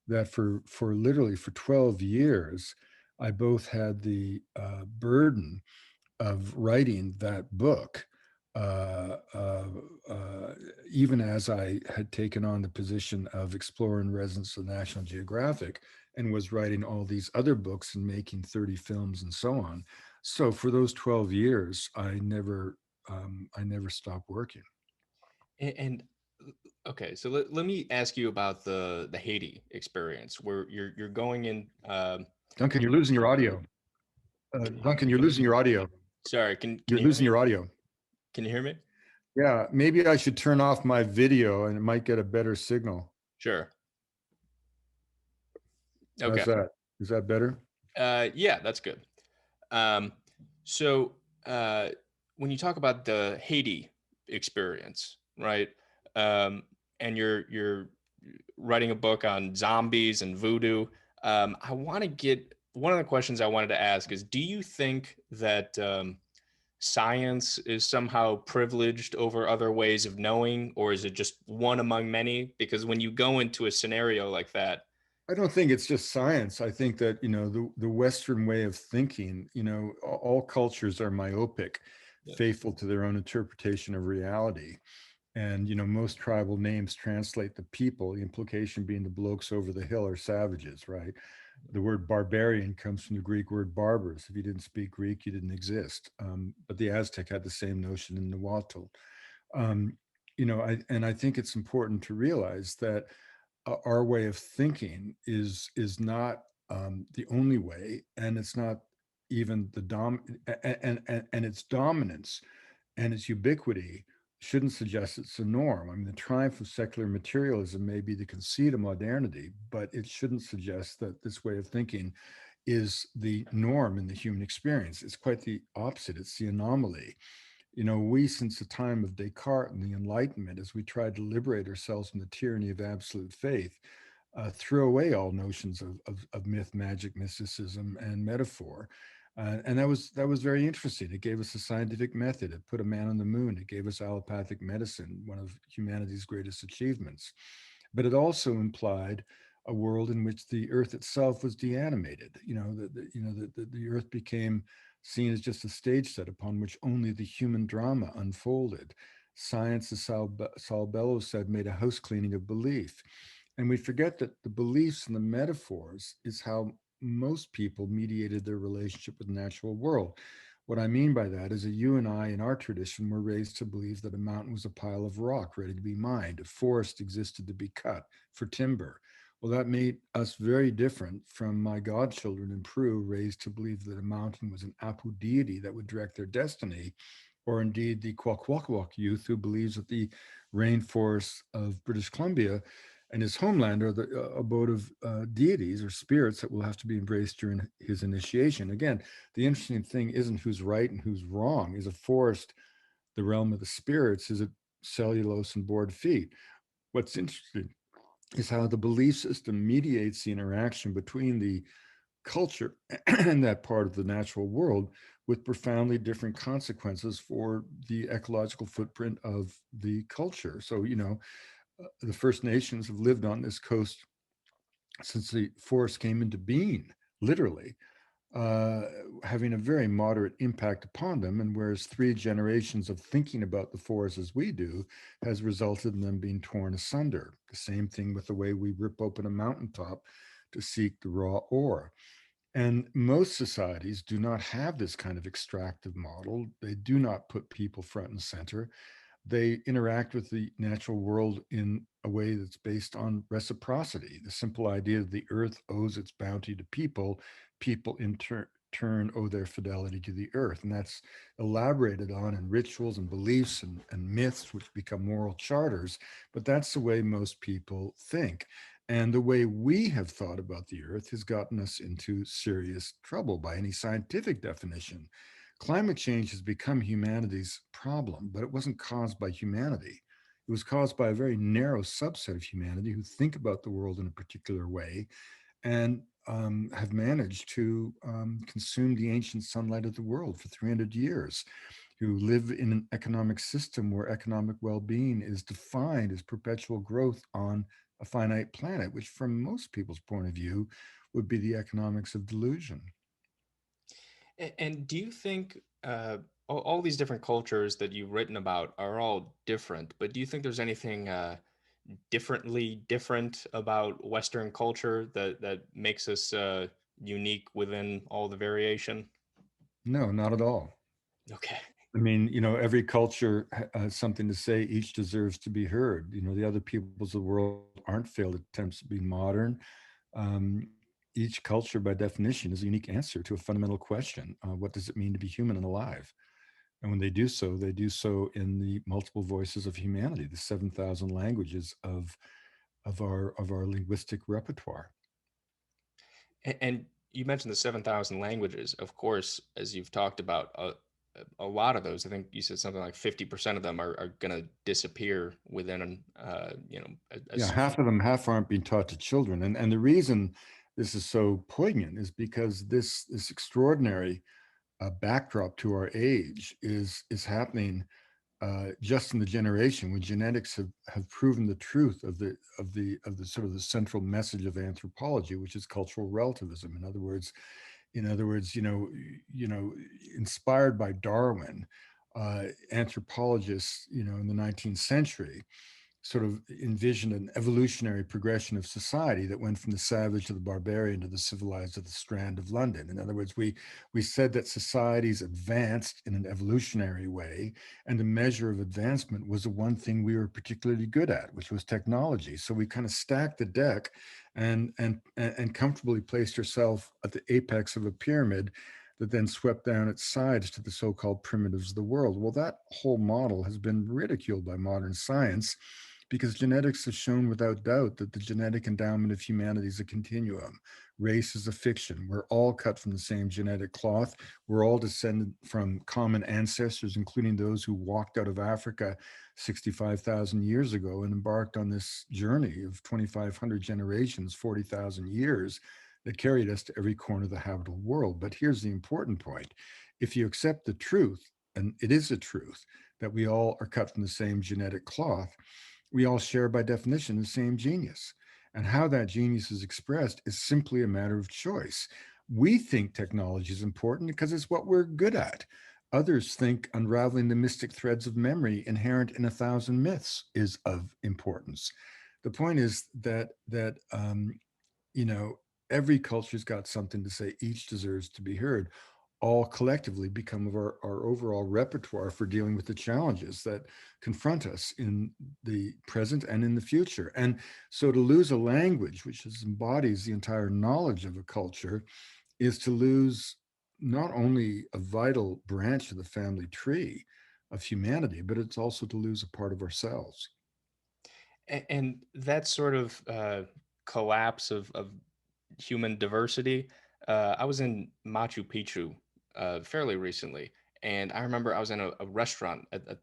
that for literally for 12 years, I both had the burden of writing that book, uh, uh, uh, even as I had taken on the position of explorer in residence of National Geographic and was writing all these other books and making 30 films and so on. So for those 12 years, I never stopped working. And okay, so let me ask you about the Haiti experience where you're going in. Duncan, you're losing your audio. Duncan, you're losing your audio. Sorry, can You're you hear losing me? your audio. Can you hear me? Yeah, maybe I should turn off my video and it might get a better signal. Sure. Okay. How's that? Is that better? Yeah, that's good. Um, so uh, when you talk about the Haiti experience, right? Um, and you're writing a book on zombies and voodoo. I want to get one of the questions I wanted to ask is, do you think that science is somehow privileged over other ways of knowing, or is it just one among many? Because when you go into a scenario like that, I don't think it's just science. I think that, the Western way of thinking, all cultures are myopic, yeah, faithful to their own interpretation of reality. And, most tribal names translate the people, the implication being the blokes over the hill are savages, right? The word barbarian comes from the Greek word barbarous. If you didn't speak Greek, you didn't exist. But the Aztec had the same notion in Nahuatl. Um, I think it's important to realize that our way of thinking is not the only way, and it's not even the and its dominance and its ubiquity shouldn't suggest it's the norm. I mean, the triumph of secular materialism may be the conceit of modernity, but it shouldn't suggest that this way of thinking is the norm in the human experience. It's quite the opposite. It's the anomaly. We, since the time of Descartes and the Enlightenment, as we tried to liberate ourselves from the tyranny of absolute faith, threw away all notions of myth, magic, mysticism, and metaphor. And that was very interesting. It gave us a scientific method. It put a man on the moon. It gave us allopathic medicine, one of humanity's greatest achievements. But it also implied a world in which the Earth itself was deanimated. The Earth became seen as just a stage set upon which only the human drama unfolded. Science, as Saul Bellows said, made a house cleaning of belief. And we forget that the beliefs and the metaphors is how most people mediated their relationship with the natural world. What I mean by that is that you and I, in our tradition, were raised to believe that a mountain was a pile of rock ready to be mined, a forest existed to be cut for timber. Well, that made us very different from my godchildren in Peru, raised to believe that a mountain was an Apu deity that would direct their destiny. or indeed the Kwakwaka'wakw youth who believes that the rainforests of British Columbia and his homeland are the abode of deities or spirits that will have to be embraced during his initiation. Again, the interesting thing isn't who's right and who's wrong. Is a forest the realm of the spirits? Is it cellulose and board feet? What's interesting is how the belief system mediates the interaction between the culture and that part of the natural world with profoundly different consequences for the ecological footprint of the culture. So, the First Nations have lived on this coast since the forest came into being, literally, uh, having a very moderate impact upon them. And whereas 3 generations of thinking about the forest as we do has resulted in them being torn asunder. The same thing with the way we rip open a mountaintop to seek the raw ore. And most societies do not have this kind of extractive model. They do not put people front and center. They interact with the natural world in a way that's based on reciprocity. The simple idea that the earth owes its bounty to people, people in turn owe their fidelity to the earth. And that's elaborated on in rituals and beliefs and myths, which become moral charters. But that's the way most people think. And the way we have thought about the earth has gotten us into serious trouble by any scientific definition. Climate change has become humanity's problem, but it wasn't caused by humanity. It was caused by a very narrow subset of humanity who think about the world in a particular way and have managed to consume the ancient sunlight of the world for 300 years, who live in an economic system where economic well being is defined as perpetual growth on a finite planet, which, from most people's point of view, would be the economics of delusion. And do you think all these different cultures that you've written about are all different, but do you think there's anything differently different about Western culture that makes us unique within all the variation? No, not at all. Okay. I mean, every culture has something to say. Each deserves to be heard. The other peoples of the world aren't failed attempts at being modern. Um, each culture, by definition, is a unique answer to a fundamental question: what does it mean to be human and alive? And when they do so in the multiple voices of humanity, the 7,000 languages of our linguistic repertoire. And you mentioned the 7,000 languages. Of course, as you've talked about, a lot of those, I think you said something like 50% of them are going to disappear within, Yeah, as half aren't being taught to children, and the reason this is so poignant is because this extraordinary backdrop to our age is happening just in the generation when genetics have proven the truth of the sort of the central message of anthropology, which is cultural relativism. In other words, inspired by Darwin, anthropologists, in the 19th century sort of envisioned an evolutionary progression of society that went from the savage to the barbarian to the civilized to the Strand of London. In other words, we said that societies advanced in an evolutionary way, and the measure of advancement was the one thing we were particularly good at, which was technology. So we kind of stacked the deck and comfortably placed ourselves at the apex of a pyramid that then swept down its sides to the so-called primitives of the world. Well, that whole model has been ridiculed by modern science because genetics has shown without doubt that the genetic endowment of humanity is a continuum. Race is a fiction. We're all cut from the same genetic cloth. We're all descended from common ancestors, including those who walked out of Africa 65,000 years ago and embarked on this journey of 2,500 generations, 40,000 years that carried us to every corner of the habitable world. But here's the important point. If you accept the truth, and it is a truth, that we all are cut from the same genetic cloth, we all share by definition the same genius. And how that genius is expressed is simply a matter of choice. We think technology is important because it's what we're good at. Others think unraveling the mystic threads of memory inherent in 1,000 myths is of importance. The point is that you know every culture's got something to say. Each deserves to be heard. All collectively become of our overall repertoire for dealing with the challenges that confront us in the present and in the future. And so to lose a language which embodies the entire knowledge of a culture is to lose not only a vital branch of the family tree, of humanity, but it's also to lose a part of ourselves. And that sort of collapse of human diversity. I was in Machu Picchu fairly recently, and I remember I was in a restaurant at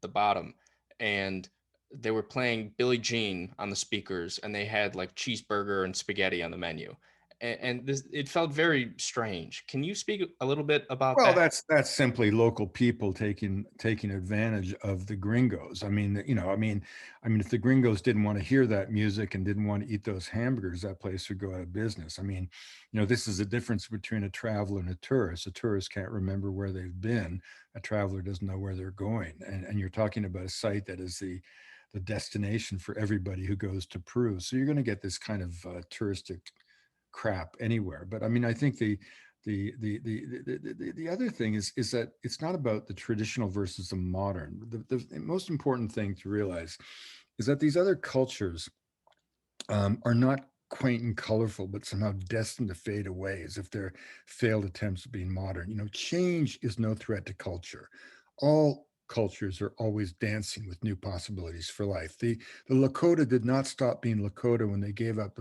the bottom, and they were playing Billie Jean on the speakers, and they had like cheeseburger and spaghetti on the menu, and this it felt very strange. Can you speak a little bit about Well, that? that's simply local people taking advantage of the gringos. I mean, if the gringos didn't want to hear that music and didn't want to eat those hamburgers, that place would go out of business. I mean, this is a difference between a traveler and a tourist. A tourist can't remember where they've been. A traveler doesn't know where they're going. And you're talking about a site that is the destination for everybody who goes to Peru. So you're going to get this kind of touristic crap anywhere. But I mean, I think the other thing is that it's not about the traditional versus the modern. The most important thing to realize is that these other cultures are not quaint and colorful, but somehow destined to fade away as if they're failed attempts at being modern. Change is no threat to culture. All cultures are always dancing with new possibilities for life. The Lakota did not stop being Lakota when they gave up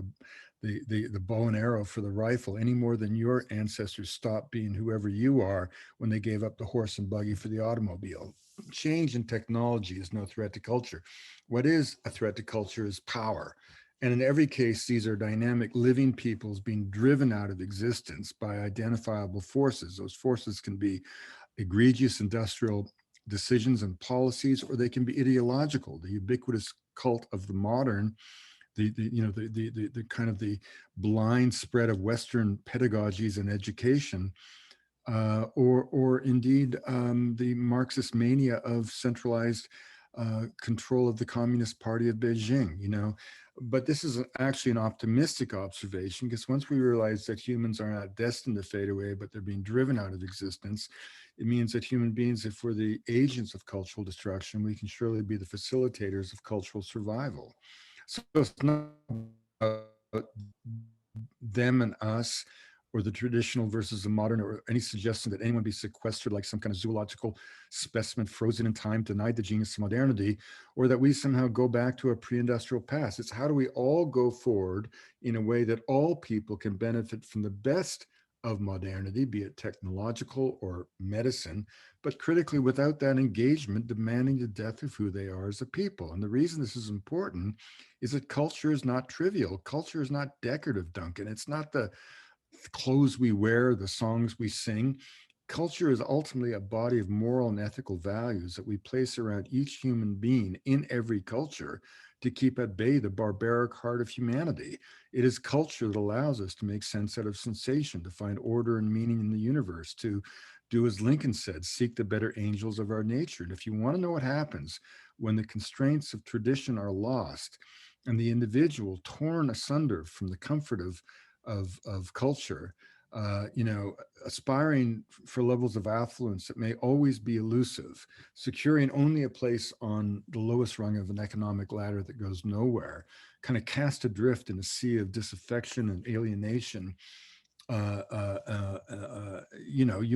the bow and arrow for the rifle any more than your ancestors stopped being whoever you are when they gave up the horse and buggy for the automobile. Change in technology is no threat to culture. What is a threat to culture is power. And in every case, these are dynamic living peoples being driven out of existence by identifiable forces. Those forces can be egregious industrial decisions and policies, or they can be ideological. The ubiquitous cult of the modern, the kind of the blind spread of Western pedagogies and education, or indeed the Marxist mania of centralized control of the Communist Party of Beijing. But this is actually an optimistic observation, because once we realize that humans are not destined to fade away, but they're being driven out of existence, it means that human beings, if we're the agents of cultural destruction, we can surely be the facilitators of cultural survival. So it's not about them and us, or the traditional versus the modern, or any suggestion that anyone be sequestered like some kind of zoological specimen frozen in time, denied the genius of modernity, or that we somehow go back to a pre-industrial past. It's how do we all go forward in a way that all people can benefit from the best of modernity, be it technological or medicine, but critically without that engagement demanding the death of who they are as a people. And the reason this is important is that culture is not trivial. Culture is not decorative, Duncan. It's not the clothes we wear, the songs we sing. Culture is ultimately a body of moral and ethical values that we place around each human being in every culture to keep at bay the barbaric heart of humanity. It is culture that allows us to make sense out of sensation, to find order and meaning in the universe, to do as Lincoln said, seek the better angels of our nature. And if you want to know what happens when the constraints of tradition are lost and the individual torn asunder from the comfort of culture, aspiring for levels of affluence that may always be elusive, securing only a place on the lowest rung of an economic ladder that goes nowhere, kind of cast adrift in a sea of disaffection and alienation. You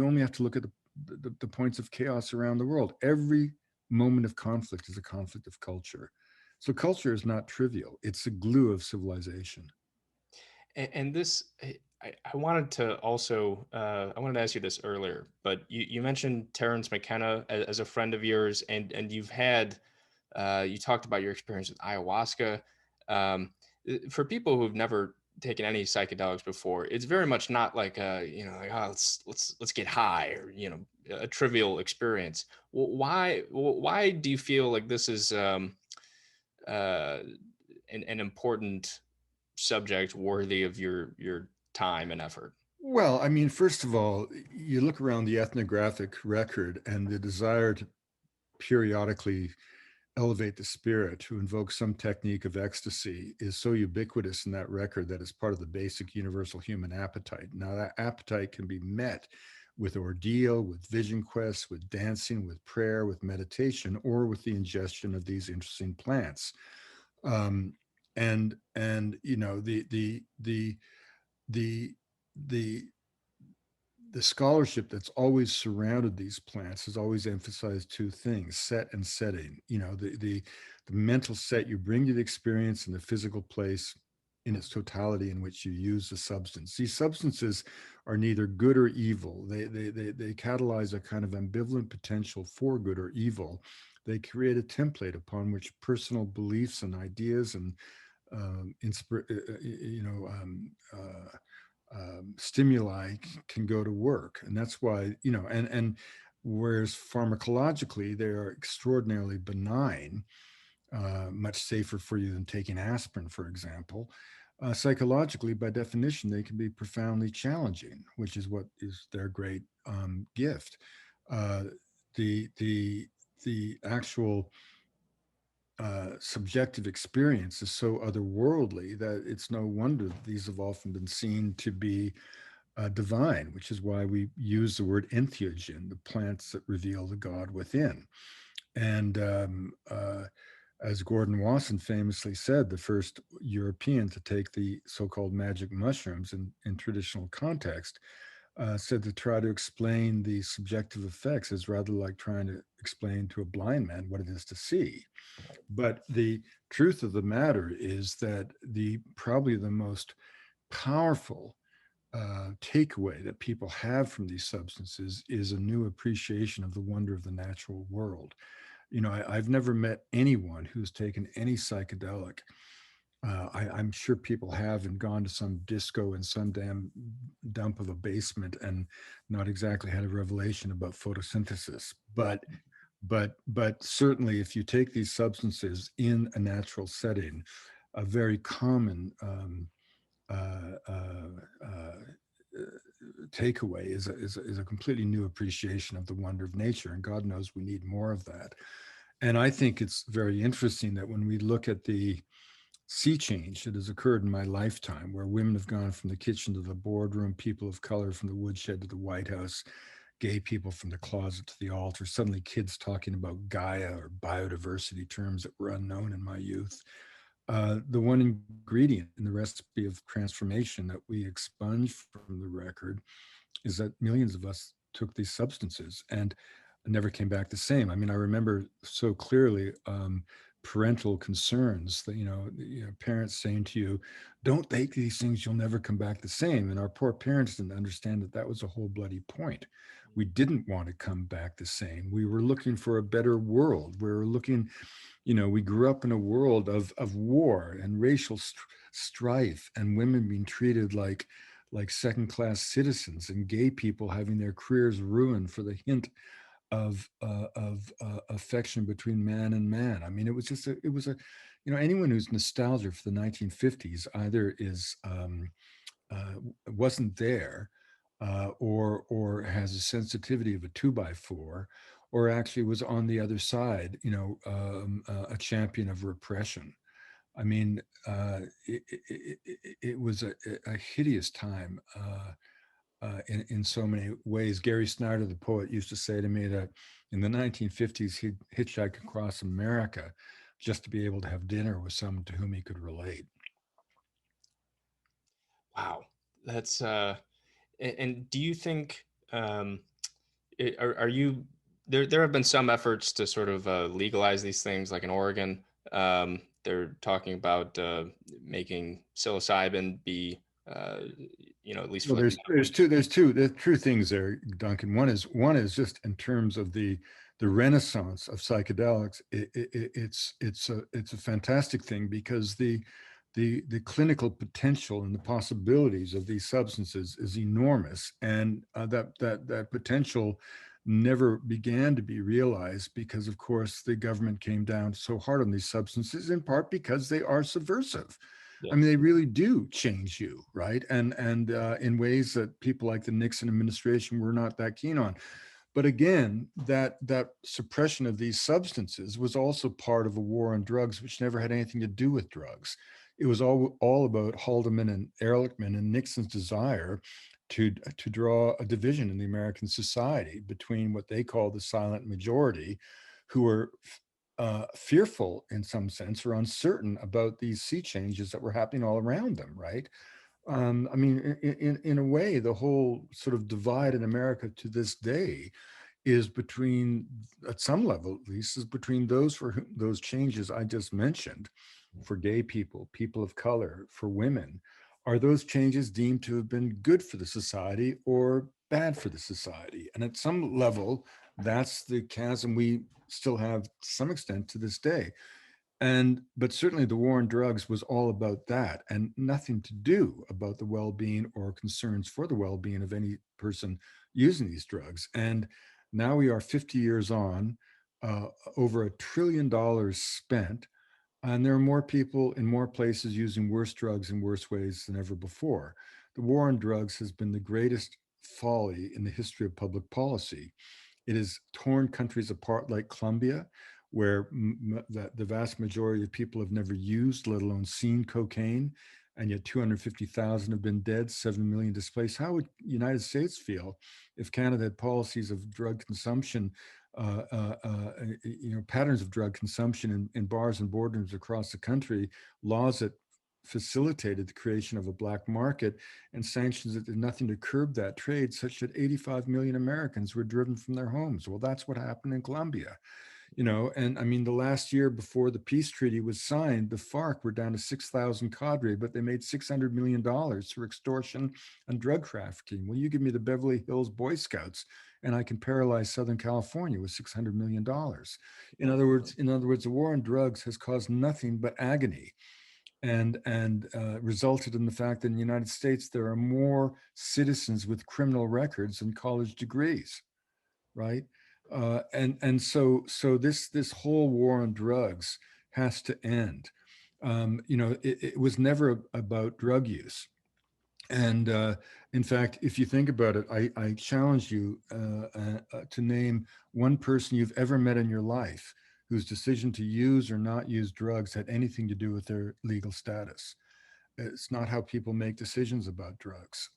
only have to look at the points of chaos around the world. Every moment of conflict is a conflict of culture. So culture is not trivial. It's the glue of civilization. And this, I wanted to also, I wanted to ask you this earlier, but you mentioned Terrence McKenna as a friend of yours, and you've had, you talked about your experience with ayahuasca. Um, for people who've never taken any psychedelics before, it's very much not like like, oh, let's get high, or a trivial experience. Why do you feel like this is uh, an important subject worthy of your time and effort? Well, I mean, first of all, you look around the ethnographic record, and the desire to periodically elevate the spirit, to invoke some technique of ecstasy, is so ubiquitous in that record that it's part of the basic universal human appetite. Now, that appetite can be met with ordeal, with vision quests, with dancing, with prayer, with meditation, or with the ingestion of these interesting plants. Um, and the the the scholarship that's always surrounded these plants has always emphasized two things: set and setting. The mental set you bring to the experience and the physical place in its totality in which you use the substance. These substances are neither good or evil. They catalyze a kind of ambivalent potential for good or evil. They create a template upon which personal beliefs and ideas and stimuli can go to work. And that's why, and whereas pharmacologically they are extraordinarily benign, much safer for you than taking aspirin, for example. Psychologically, by definition, they can be profoundly challenging, which is what is their great gift. Uh, the actual subjective experience is so otherworldly that it's no wonder that these have often been seen to be divine, which is why we use the word entheogen, the plants that reveal the God within. And as Gordon Wasson famously said, the first European to take the so-called magic mushrooms in traditional context, said to try to explain the subjective effects is rather like trying to explain to a blind man what it is to see. But the truth of the matter is that the probably the most powerful takeaway that people have from these substances is a new appreciation of the wonder of the natural world. I've never met anyone who's taken any psychedelic. I'm sure people have and gone to some disco in some damn dump of a basement and not exactly had a revelation about photosynthesis. But certainly, if you take these substances in a natural setting, a very common uh, uh, takeaway is a completely new appreciation of the wonder of nature, and God knows we need more of that. And I think it's very interesting that when we look at the sea change that has occurred in my lifetime, where women have gone from the kitchen to the boardroom, people of color from the woodshed to the White House, gay people from the closet to the altar, suddenly kids talking about Gaia or biodiversity terms that were unknown in my youth. The one ingredient in the recipe of transformation that we expunge from the record is that millions of us took these substances and never came back the same. I mean, I remember so clearly parental concerns that, parents saying to you, don't take these things, you'll never come back the same. And our poor parents didn't understand that that was a whole bloody point. We didn't want to come back the same. We were looking for a better world. We were looking, we grew up in a world of war and racial strife and women being treated like second class citizens and gay people having their careers ruined for the hint of affection between man and man. I mean, it was a, anyone who's nostalgia for the 1950s either is wasn't there, or has a sensitivity of a 2x4, or actually was on the other side, a champion of repression. I mean, it was a hideous time in so many ways. Gary Snyder, the poet, used to say to me that in the 1950s, he'd hitchhike across America just to be able to have dinner with someone to whom he could relate. Wow, that's and do you think are you there? There have been some efforts to sort of legalize these things, like in Oregon. They're talking about making psilocybin be, at least for Well, like there's medical. there's two things there, Duncan. One is just in terms of the renaissance of psychedelics. It's a fantastic thing because the clinical potential and the possibilities of these substances is enormous, and that potential never began to be realized because, of course, the government came down so hard on these substances, in part because they are subversive. I Yeah. mean, they really do change you, right? And in ways that people like the Nixon administration were not that keen on. But again, that suppression of these substances was also part of a war on drugs, which never had anything to do with drugs. It was all about Haldeman and Ehrlichman and Nixon's desire to draw a division in the American society between what they call the silent majority, who were fearful in some sense or uncertain about these sea changes that were happening all around them, right? I mean, in a way, the whole sort of divide in America to this day is between, at some level at least, is between those for whom those changes I just mentioned, for gay people, people of color, for women, are those changes deemed to have been good for the society or bad for the society? And at some level, that's the chasm we still have to some extent to this day. And but certainly the war on drugs was all about that and nothing to do about the well-being or concerns for the well-being of any person using these drugs. And now we are 50 years on, uh, over $1 trillion spent, and there are more people in more places using worse drugs in worse ways than ever before. The war on drugs has been the greatest folly in the history of public policy. It has torn countries apart like Colombia, where the vast majority of people have never used, let alone seen cocaine, and yet 250,000 have been dead, 7 million displaced. How would the United States feel if Canada had policies of drug consumption, patterns of drug consumption in bars and boardrooms across the country, laws that facilitated the creation of a black market, and sanctions that did nothing to curb that trade, such that 85 million Americans were driven from their homes? Well, that's what happened in Colombia. And I mean, the last year before the peace treaty was signed, the FARC were down to 6,000 cadre, but they made $600 million through extortion and drug trafficking. Well, you give me the Beverly Hills Boy Scouts, and I can paralyze Southern California with $600 million. In other words, the war on drugs has caused nothing but agony, and resulted in the fact that in the United States there are more citizens with criminal records than college degrees, right? And so this whole war on drugs has to end. It was never about drug use. And in fact, if you think about it, I challenge you to name one person you've ever met in your life whose decision to use or not use drugs had anything to do with their legal status. It's not how people make decisions about drugs.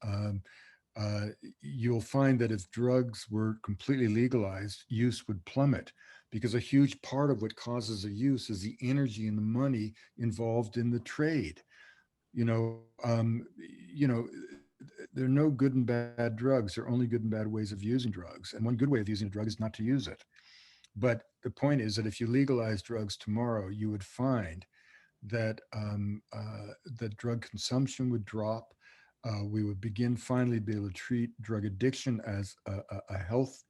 Uh, you'll find that if drugs were completely legalized, use would plummet, because a huge part of what causes a use is the energy and the money involved in the trade. You know, um, you know, there are no good and bad drugs. There are only good and bad ways of using drugs. And one good way of using a drug is not to use it. But the point is that if you legalize drugs tomorrow, you would find that drug consumption would drop. We would begin finally be able to treat drug addiction as a health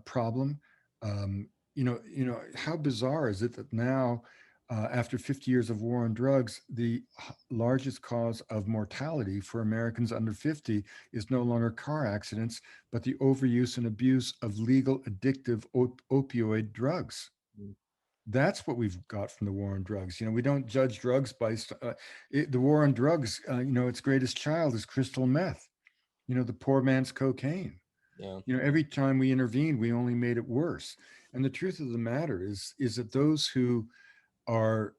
problem. How bizarre is it that now, after 50 years of war on drugs, the largest cause of mortality for Americans under 50 is no longer car accidents, but the overuse and abuse of legal addictive opioid drugs. Mm. That's what we've got from the war on drugs. We don't judge drugs by the war on drugs. Its greatest child is crystal meth. The poor man's cocaine. Yeah. Every time we intervened, we only made it worse. And the truth of the matter is that those who are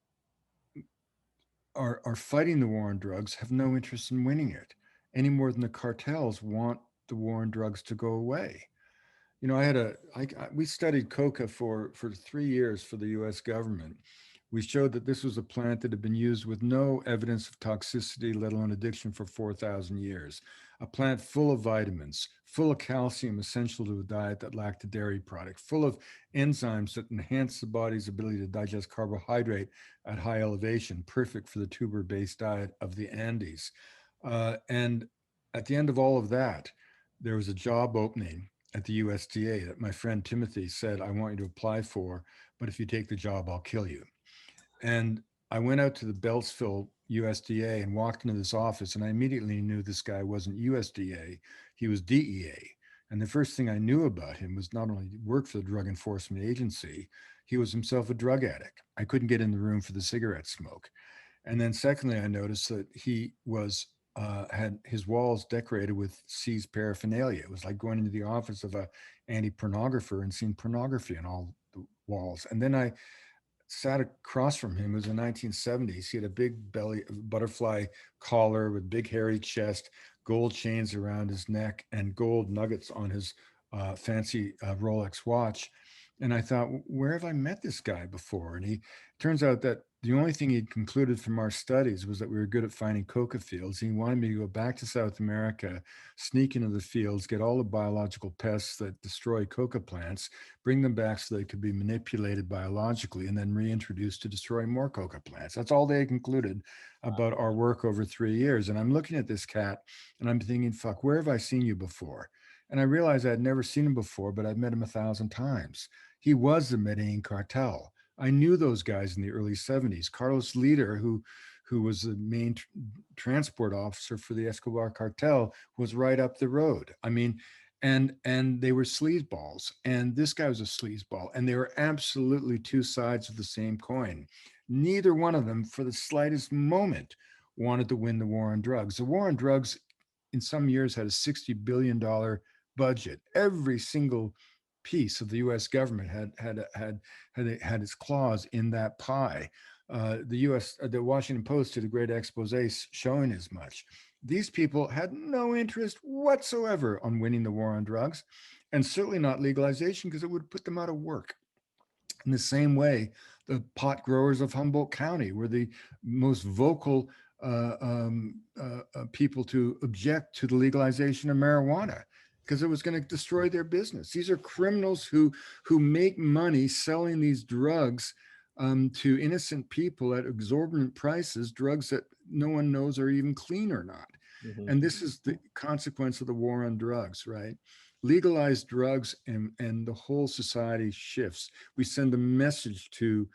are fighting the war on drugs have no interest in winning it, any more than the cartels want the war on drugs to go away. We studied coca for 3 years for the U.S. government. We showed that this was a plant that had been used with no evidence of toxicity, let alone addiction, for 4,000 years. A plant full of vitamins, full of calcium essential to a diet that lacked a dairy product, full of enzymes that enhance the body's ability to digest carbohydrate at high elevation, perfect for the tuber-based diet of the Andes. And at the end of all of that, there was a job opening at the USDA that my friend Timothy said, "I want you to apply for, but if you take the job, I'll kill you." And I went out to the Beltsville USDA and walked into this office, and I immediately knew this guy wasn't USDA, he was DEA. And the first thing I knew about him was not only work for the Drug Enforcement Agency, he was himself a drug addict. I couldn't get in the room for the cigarette smoke. And then secondly, I noticed that he was had his walls decorated with seized paraphernalia. It was like going into the office of a anti-pornographer and seeing pornography on all the walls. And then I sat across from him. It was the 1970s. He had a big belly butterfly collar with big hairy chest, gold chains around his neck, and gold nuggets on his fancy Rolex watch. And I thought, where have I met this guy before? And he turns out that the only thing he'd concluded from our studies was that we were good at finding coca fields. He wanted me to go back to South America, sneak into the fields, get all the biological pests that destroy coca plants, bring them back so they could be manipulated biologically, and then reintroduced to destroy more coca plants. That's all they had concluded about our work over 3 years. And I'm looking at this cat and I'm thinking, fuck, where have I seen you before? And I realized I had never seen him before, but I'd met him 1,000 times. He was the Medellin cartel. I knew those guys in the early 70s. Carlos Leader, who was the main transport officer for the Escobar cartel, was right up the road. I mean, and they were sleazeballs, and this guy was a sleazeball, and they were absolutely two sides of the same coin. Neither one of them, for the slightest moment, wanted to win the war on drugs. The war on drugs, in some years, had a $60 billion budget. Every single piece of the U.S. government had its claws in that pie. The Washington Post did a great expose showing as much. These people had no interest whatsoever on winning the war on drugs, and certainly not legalization because it would put them out of work. In the same way, the pot growers of Humboldt County were the most vocal people to object to the legalization of marijuana because it was going to destroy their business. These are criminals who make money selling these drugs to innocent people at exorbitant prices, drugs that no one knows are even clean or not. Mhm. And this is the consequence of the war on drugs, right? Legalize drugs and the whole society shifts. We send a message to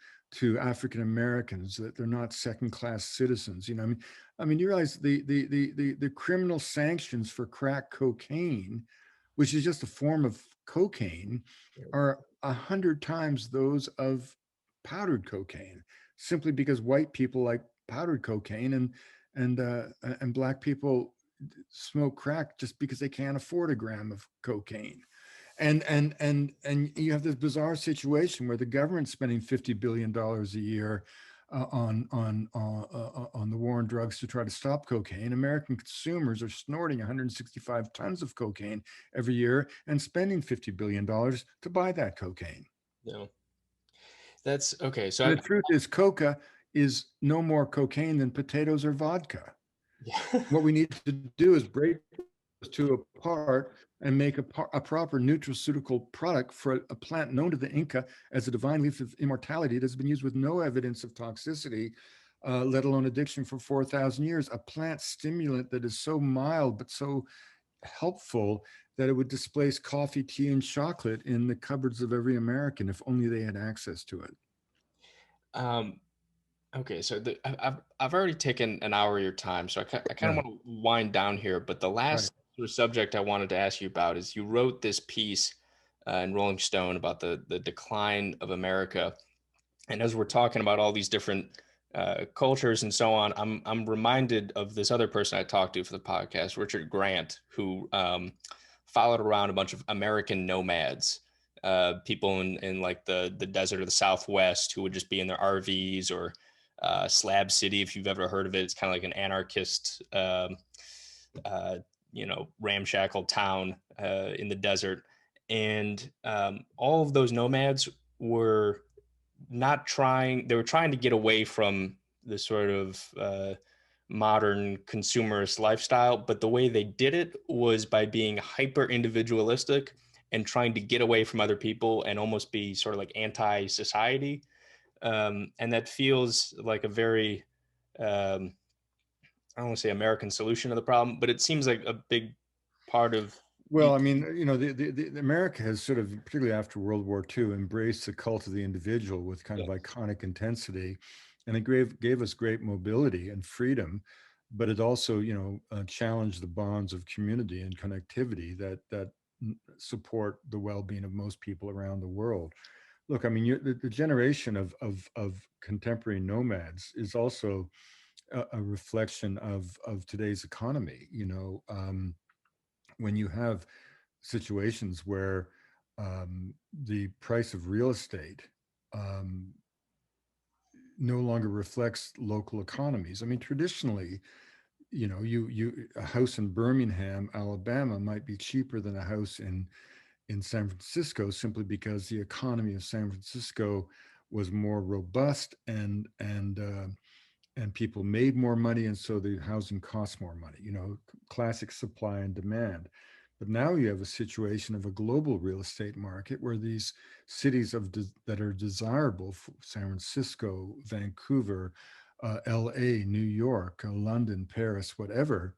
African Americans that they're not second class citizens. You realize the criminal sanctions for crack cocaine, which is just a form of cocaine, are 100 times those of powdered cocaine, simply because white people like powdered cocaine and black people smoke crack just because they can't afford a gram of cocaine. And you have this bizarre situation where the government's spending $50 billion a year on the war on drugs to try to stop cocaine. American consumers are snorting 165 tons of cocaine every year and spending $50 billion to buy that cocaine. Yeah. That's okay. So And the truth is, coca is no more cocaine than potatoes or vodka. yeah. What we need to do is break those two apart and make a proper nutraceutical product for a plant known to the Inca as a divine leaf of immortality that has been used with no evidence of toxicity, let alone addiction, for 4,000 years. A plant stimulant that is so mild but so helpful that it would displace coffee, tea, and chocolate in the cupboards of every American if only they had access to it. Um, okay, so I've already taken an hour of your time, so I kind Yeah, of want to wind down here. But the right. last sort of subject I wanted to ask you about is you wrote this piece in Rolling Stone about the decline of America, and as we're talking about all these different cultures and so on, I'm reminded of this other person I talked to for the podcast, Richard Grant, who followed around a bunch of American nomads, people in like the desert of the Southwest who would just be in their RVs, or Slab City, if you've ever heard of it. It's kind of like an anarchist, uh, ramshackle town in the desert. And all of those nomads were not trying, they were trying to get away from the sort of modern consumerist lifestyle, but the way they did it was by being hyper individualistic and trying to get away from other people and almost be sort of like anti society. And that feels like a very I don't want to say American solution to the problem, but it seems like a big part of Well, I mean, the America has sort of, particularly after World War II, embraced the cult of the individual with kind of yeah. iconic intensity, and it gave us great mobility and freedom, but it also, challenged the bonds of community and connectivity that support the well-being of most people around the world. Look, I mean, the generation of contemporary nomads is also a reflection of today's economy. When you have situations where the price of real estate um, no longer reflects local economies. I mean, traditionally, a house in Birmingham, Alabama, might be cheaper than a house in San Francisco simply because the economy of San Francisco was more robust and people made more money, and so the housing costs more money. Classic supply and demand. But now you have a situation of a global real estate market where these cities that are desirable, for San Francisco, Vancouver, L.A., New York, London, Paris, whatever,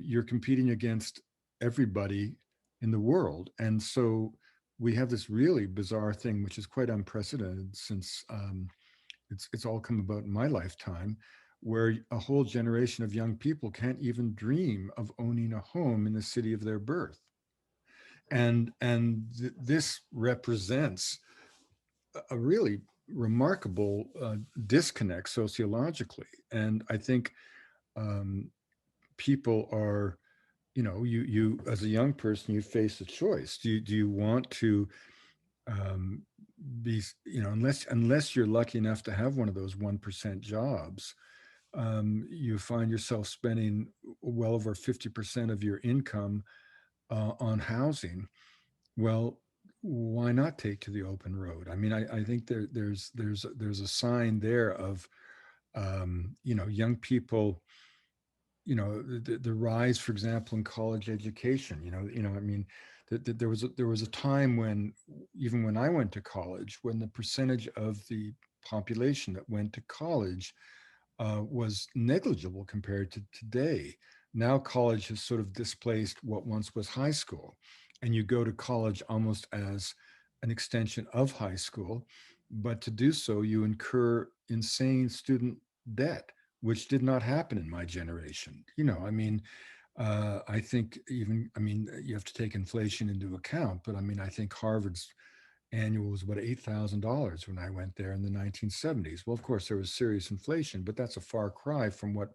you're competing against everybody in the world, and so we have this really bizarre thing, which is quite unprecedented since it's all come about in my lifetime, where a whole generation of young people can't even dream of owning a home in the city of their birth. This represents a really remarkable disconnect sociologically. And I think um, people are, you as a young person, you face a choice. Do you want to be, unless you're lucky enough to have one of those 1% jobs, you find yourself spending well over 50% of your income on housing. Well, why not take to the open road? I mean, I think there's a sign there of young people, the rise, for example, in college education. I mean, there was a time when, even when I went to college, when the percentage of the population that went to college was negligible compared to today. Now college has sort of displaced what once was high school, and you go to college almost as an extension of high school. But to do so, you incur insane student debt, which did not happen in my generation. I mean, I think even, I mean, you have to take inflation into account, but I mean, I think Harvard's annual was about $8,000 when I went there in the 1970s. Well, of course, there was serious inflation, but that's a far cry from what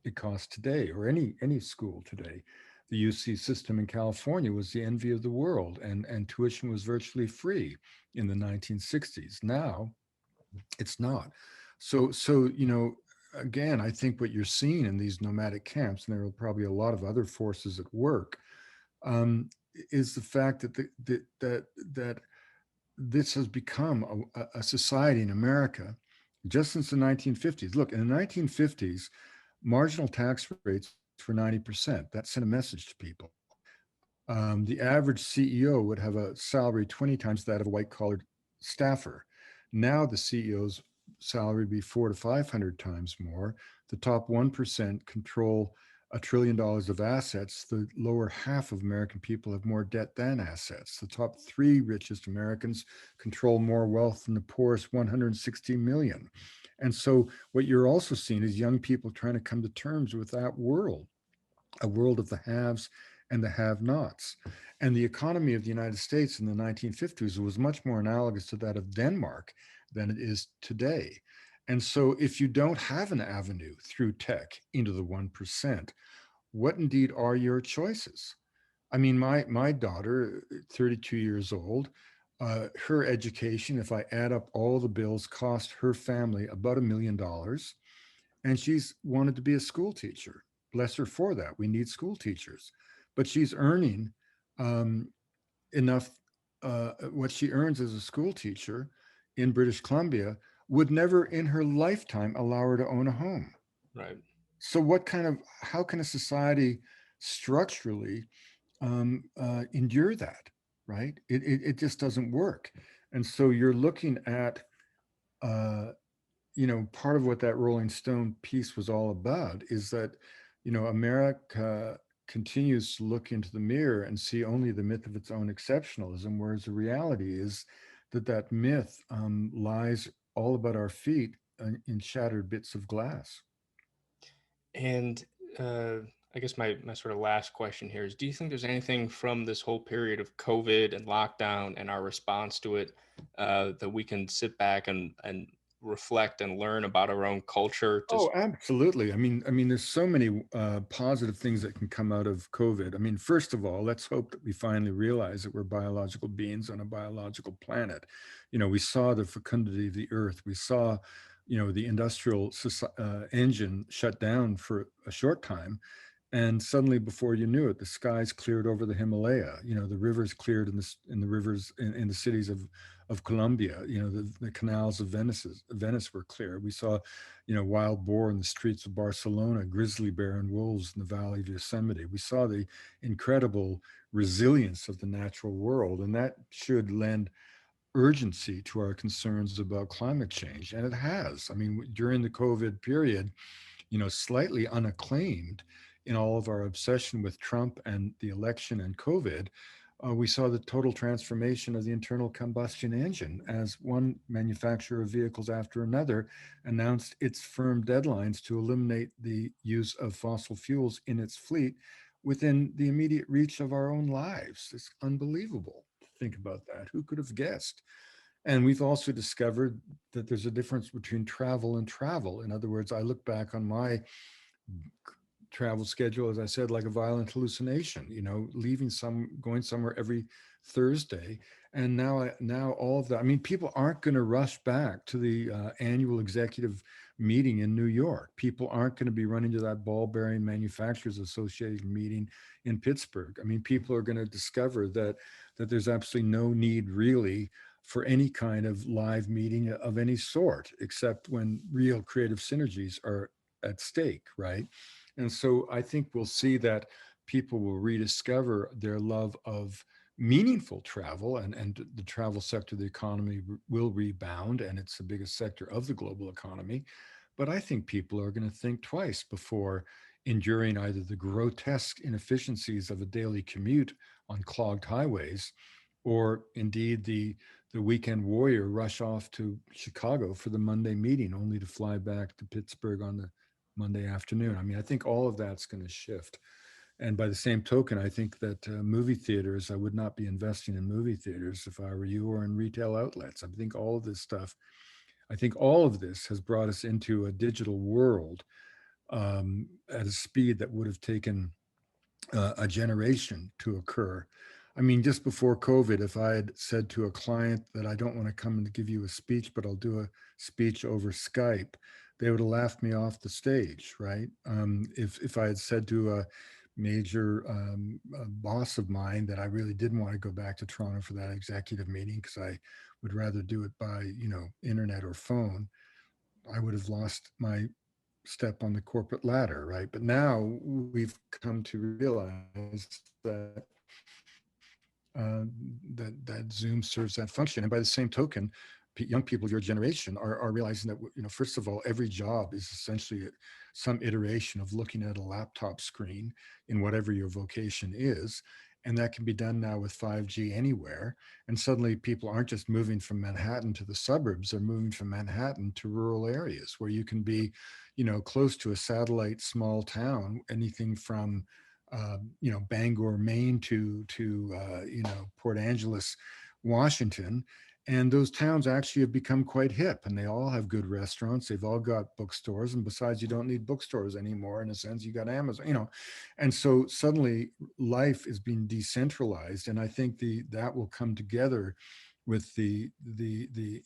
it costs today, or any school today. The UC system in California was the envy of the world, and tuition was virtually free in the 1960s. Now, it's not. So again, I think what you're seeing in these nomadic camps, and there are probably a lot of other forces at work, um, is the fact that that this has become a society in America just since the 1950s. Look, in the 1950s, marginal tax rates were 90%. That sent a message to people. The average CEO would have a salary 20 times that of a white collared staffer. Now the CEO's salary would be 400 to 500 times more. The top 1% control $1 trillion of assets. The lower half of American people have more debt than assets. The top three richest Americans control more wealth than the poorest 160 million. And so what you're also seeing is young people trying to come to terms with that world, a world of the haves and the have-nots. And the economy of the United States in the 1950s was much more analogous to that of Denmark than it is today. And so if you don't have an avenue through tech into the 1%, what indeed are your choices? I mean, my daughter, 32 years old, her education, if I add up all the bills, cost her family about $1 million, and she's wanted to be a school teacher. Bless her for that. We need school teachers, but she's earning um, enough. What she earns as a school teacher in British Columbia would never in her lifetime allow her to own a home. Right. So, how can a society structurally endure that? Right? It just doesn't work. And so you're looking at uh, part of what that Rolling Stone piece was all about is that, America continues to look into the mirror and see only the myth of its own exceptionalism, whereas the reality is that myth lies all about our feet in shattered bits of glass. And uh, I guess my sort of last question here is: do you think there's anything from this whole period of COVID and lockdown and our response to it that we can sit back and reflect and learn about our own culture? Oh, absolutely. I mean, there's so many positive things that can come out of COVID. I mean, first of all, let's hope that we finally realize that we're biological beings on a biological planet. We saw the fecundity of the earth. We saw, the industrial engine shut down for a short time, And suddenly, before you knew it, the skies cleared over the Himalaya. The rivers cleared in the rivers in the cities of Colombia. The canals of Venice were clear. We saw, wild boar in the streets of Barcelona, grizzly bear and wolves in the valley of Yosemite. We saw the incredible resilience of the natural world, and that should lend urgency to our concerns about climate change. And it has. I mean, during the COVID period, slightly unacclaimed in all of our obsession with Trump and the election and COVID, we saw the total transformation of the internal combustion engine as one manufacturer of vehicles after another announced its firm deadlines to eliminate the use of fossil fuels in its fleet within the immediate reach of our own lives. It's unbelievable to think about that. Who could have guessed? And we've also discovered that there's a difference between travel and travel. In other words, I look back on my travel schedule, as I said, like a violent hallucination, going somewhere every Thursday. And now all of that, I mean, people aren't going to rush back to the annual executive meeting in New York. People aren't going to be running to that ball bearing manufacturers association meeting in Pittsburgh. I mean, people are going to discover that there's absolutely no need really for any kind of live meeting of any sort, except when real creative synergies are at stake, right? And so I think we'll see that people will rediscover their love of meaningful travel, and the travel sector of the economy will rebound, and it's the biggest sector of the global economy. But I think people are going to think twice before enduring either the grotesque inefficiencies of a daily commute on clogged highways, or indeed the weekend warrior rush off to Chicago for the Monday meeting only to fly back to Pittsburgh on the Monday afternoon. I mean, I think all of that's going to shift. And by the same token, I think that movie theaters, I would not be investing in movie theaters if I were you, or in retail outlets. I think all of this stuff, I think all of this has brought us into a digital world at a speed that would have taken a generation to occur. I mean, just before COVID, if I had said to a client that I don't want to come and give you a speech, but I'll do a speech over Skype, they would have laughed me off the stage, right? If I had said to a major boss of mine that I really didn't want to go back to Toronto for that executive meeting because I would rather do it by, internet or phone, I would have lost my step on the corporate ladder, right? But now we've come to realize that that Zoom serves that function. And by the same token, young people of your generation are realizing that, first of all, every job is essentially some iteration of looking at a laptop screen in whatever your vocation is. And that can be done now with 5G anywhere. And suddenly people aren't just moving from Manhattan to the suburbs, they're moving from Manhattan to rural areas where you can be, close to a satellite small town, anything from Bangor, Maine to Port Angeles, Washington. And those towns actually have become quite hip, and they all have good restaurants. They've all got bookstores, and besides, you don't need bookstores anymore. In a sense, you got Amazon, and so suddenly life is being decentralized. And I think that will come together with the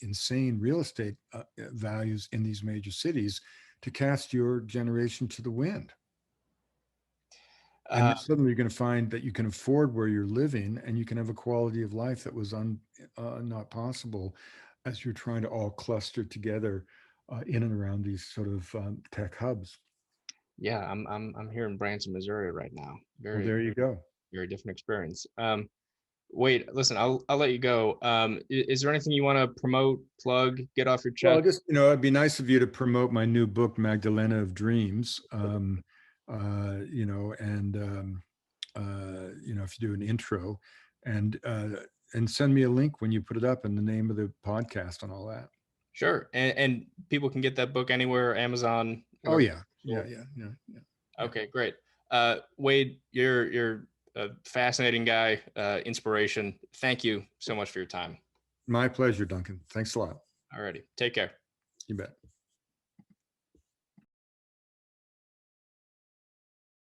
insane real estate values in these major cities to cast your generation to the wind. And suddenly you're going to find that you can afford where you're living, and you can have a quality of life that was not possible as you're trying to all cluster together in and around these sort of tech hubs. Yeah, I'm here in Branson, Missouri right now. Well, there you go. Very different experience. Wade, listen, I'll let you go. Is there anything you want to promote, plug, get off your chest? Well, just, it'd be nice of you to promote my new book, Magdalena of Dreams. If you do an intro, and send me a link when you put it up, and the name of the podcast and all that. Sure. And people can get that book anywhere, Amazon. Oh yeah. Yeah. Okay, great. Wade, you're a fascinating guy, inspiration. Thank you so much for your time. My pleasure, Duncan. Thanks a lot. Alrighty. Take care. You bet.